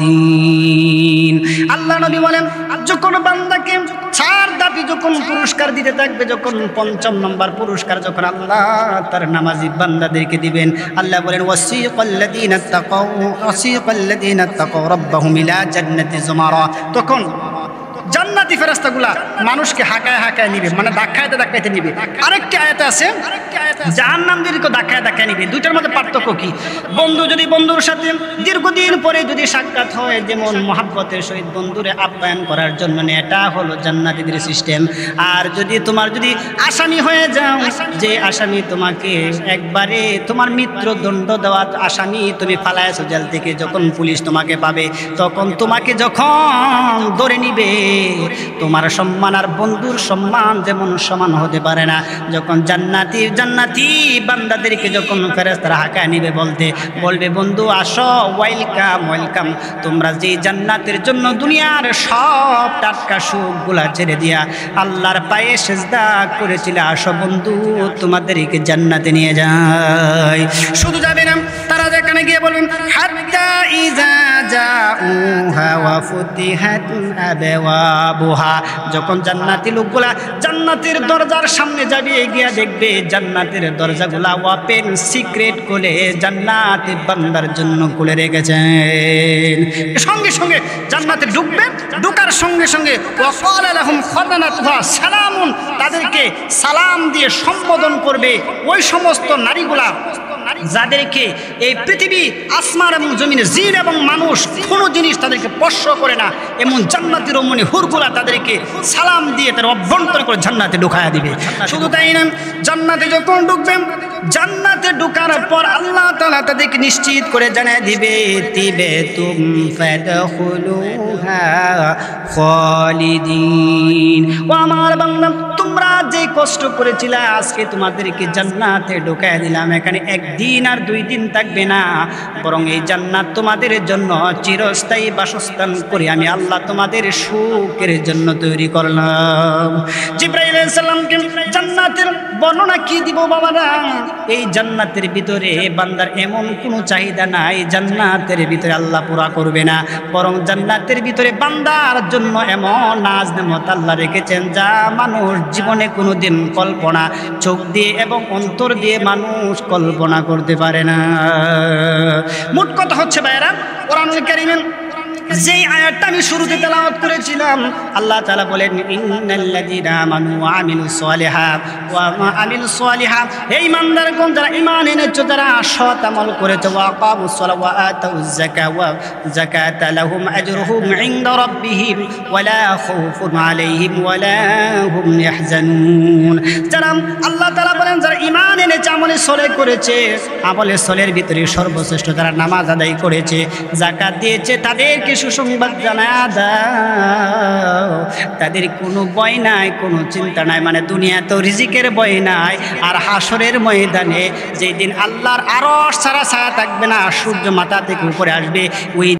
খালিদিন। আল্লাহ নবী বলেন, যখন বান্দাকে 4 ধাপে যখন পুরস্কার দিতে থাকবে, যখন 5ম নম্বর পুরস্কার যখন আল্লাহ তার নামাজি বান্দাদেরকে দিবেন, আল্লাহ বলেন, ওয়াসিকাল্লাযীনা তাকাউ রাব্বাহুম ইলা জান্নাতি যুমারা। তখন জান্নাতি ফেরেশতাগুলা মানুষকে হাঁকায় হাঁকায় নিবে, মানে ধাক্কাইতে ধাক্কাইতে নিবে। আরেকটি আয়াতে আছে জাহান্নামীদেরকে ধাক্কায় ধাক্কায় নিবে। দুইটার মধ্যে পার্থক্য কি? বন্ধু যদি বন্ধুর সাথে দীর্ঘদিন পরে যদি সাক্ষাৎ হয়, যেমন মহাব্বতের সহিত বন্ধুরে আপ্যায়ন করার জন্য, এটা হলো জান্নাতীদের সিস্টেম। আর যদি তোমার যদি আসামি হয়ে যাও, যে আসামি তোমাকে একবারে তোমার মৃত্যুদণ্ড দেওয়া আসামি তুমি ফালাইছো জেল থেকে, যখন পুলিশ তোমাকে পাবে তখন তোমাকে যখন ধরে নিবে, তোমার সম্মান আর বন্ধুর সম্মান যেমন সমান হতে পারে না। যখন জান্নাতি বান্দাদেরকে যখন ফেরেশতারা হাঁকায় নিবে, বলবে, বন্ধু আসো, ওয়েলকাম ওয়েলকাম, তোমরা যে জান্নাতের জন্য দুনিয়ার সব টাটকা সুখগুলা ছেড়ে দিয়া আল্লাহর পায়ে সিজদা করেছিলে, আসো বন্ধু, তোমাদেরকে জান্নাতে নিয়ে যায়। শুধু যাবে না, তারা যেখানে গিয়ে বলবেন, হাত্তা ইযা জাউহা ওয়া ফুতিহাত আবওয়াবুহা, যখন জান্নাতি লোকগুলা জান্নাতের দরজার সামনে যাবে, গিয়া দেখবে জান্নাতের দরজাগুলা ওপেন সিক্রেট করে জান্নাতি বান্দার জন্য খুলে রেখেছেন। সঙ্গে সঙ্গে জান্নাতে ঢুকবেন, ঢোকার সঙ্গে সঙ্গে ওয়া ক্বালা লাহুম খাযানাতুহা সালামুন, তাদেরকে সালাম দিয়ে সম্বোধন করবে ওই সমস্ত নারীগুলা যাদেরকে এই পৃথিবী আসমান এবং জমিনে জিন এবং মানুষ কোনো জিনিস তাদেরকে স্পর্শ করে না, এমন জান্নাতের রমণী হুরগুলা তাদেরকে সালাম দিয়ে তার অভ্যন্তর করে জান্নাতে ঢুকায়া দিবে। শুধু তাই না, জান্নাতে যখন ঢুকবেন, জান্নাতে ঢোকার পর আল্লাহ তাআলা তাদেরকে নিশ্চিত করে জানিয়ে দিবে, তিবতুম ফাদখুলুহা খালিদিন। ও আমার বান্দা, তোমরা যে কষ্ট করেছিলে আজকে তোমাদেরকে জান্নাতে ঢুকায় দিলাম, এখানে একদিন আর 2 দিন থাকবে না, বরং এই জান্নাত তোমাদের জন্য চিরস্থায়ী বাসস্থান করে আমি আল্লাহ তোমাদের সুখের জন্য তৈরি করলাম। জিবরাইল আলাইহিস সালামকে জান্নাতের বর্ণনা কি দিব বাবারা? এই জান্নাতের ভিতরে বান্দার এমন কোনো চাহিদা নাই জান্নাতের ভিতরে আল্লাহ পুরা করবে না, বরং জান্নাতের ভিতরে বান্দার জন্য এমন নাজ নেমত আল্লাহ রেখেছেন যা মানুষ জীবনে কোনোদিন কল্পনা, চোখ দিয়ে এবং অন্তর দিয়ে মানুষ কল্পনা করতে পারে না। মোট কথা হচ্ছে ভাইরা, কোরআনুল কারীমের যেই আয়াতটা আমি শুরুতে তেলাওয়াত করেছিলাম, আল্লাহ তাআলা বলেন ইন্নাল্লাযীনা আমানু ওয়া আমিলুস সালিহাত, এই ইমানদারগণ যারা ঈমান এনেছো, যারা সৎ আমল করেছো, ওয়া আকামুস সালাত ওয়া আতাউয যাকাতা লাহুম আজরুহুম ইনদা রাব্বিহিম ওয়া লা খাউফুন আলাইহিম ওয়া লা হুম ইয়াহজানুন। যারা আল্লাহ তাআলা বলেন যারা ঈমান এনেছে, আমলে সলেহ করেছে, আমলে সলের ভিতরে সর্বশ্রেষ্ঠ যারা নামাজ আদায় করেছে, যাকাত দিয়েছে, তাদেরকে সুসংবাদ জানা দাও, তাদের কোনো ভয় নাই, কোনো চিন্তা নাই, মানে দুনিয়া তো রিজিকের ভয় নাই, আর হাসরের ময়দানে যেই দিন আল্লাহর আরশ ছাড়া ছায়া থাকবে না, সূর্য মাথা থেকে উপরে আসবে, ওই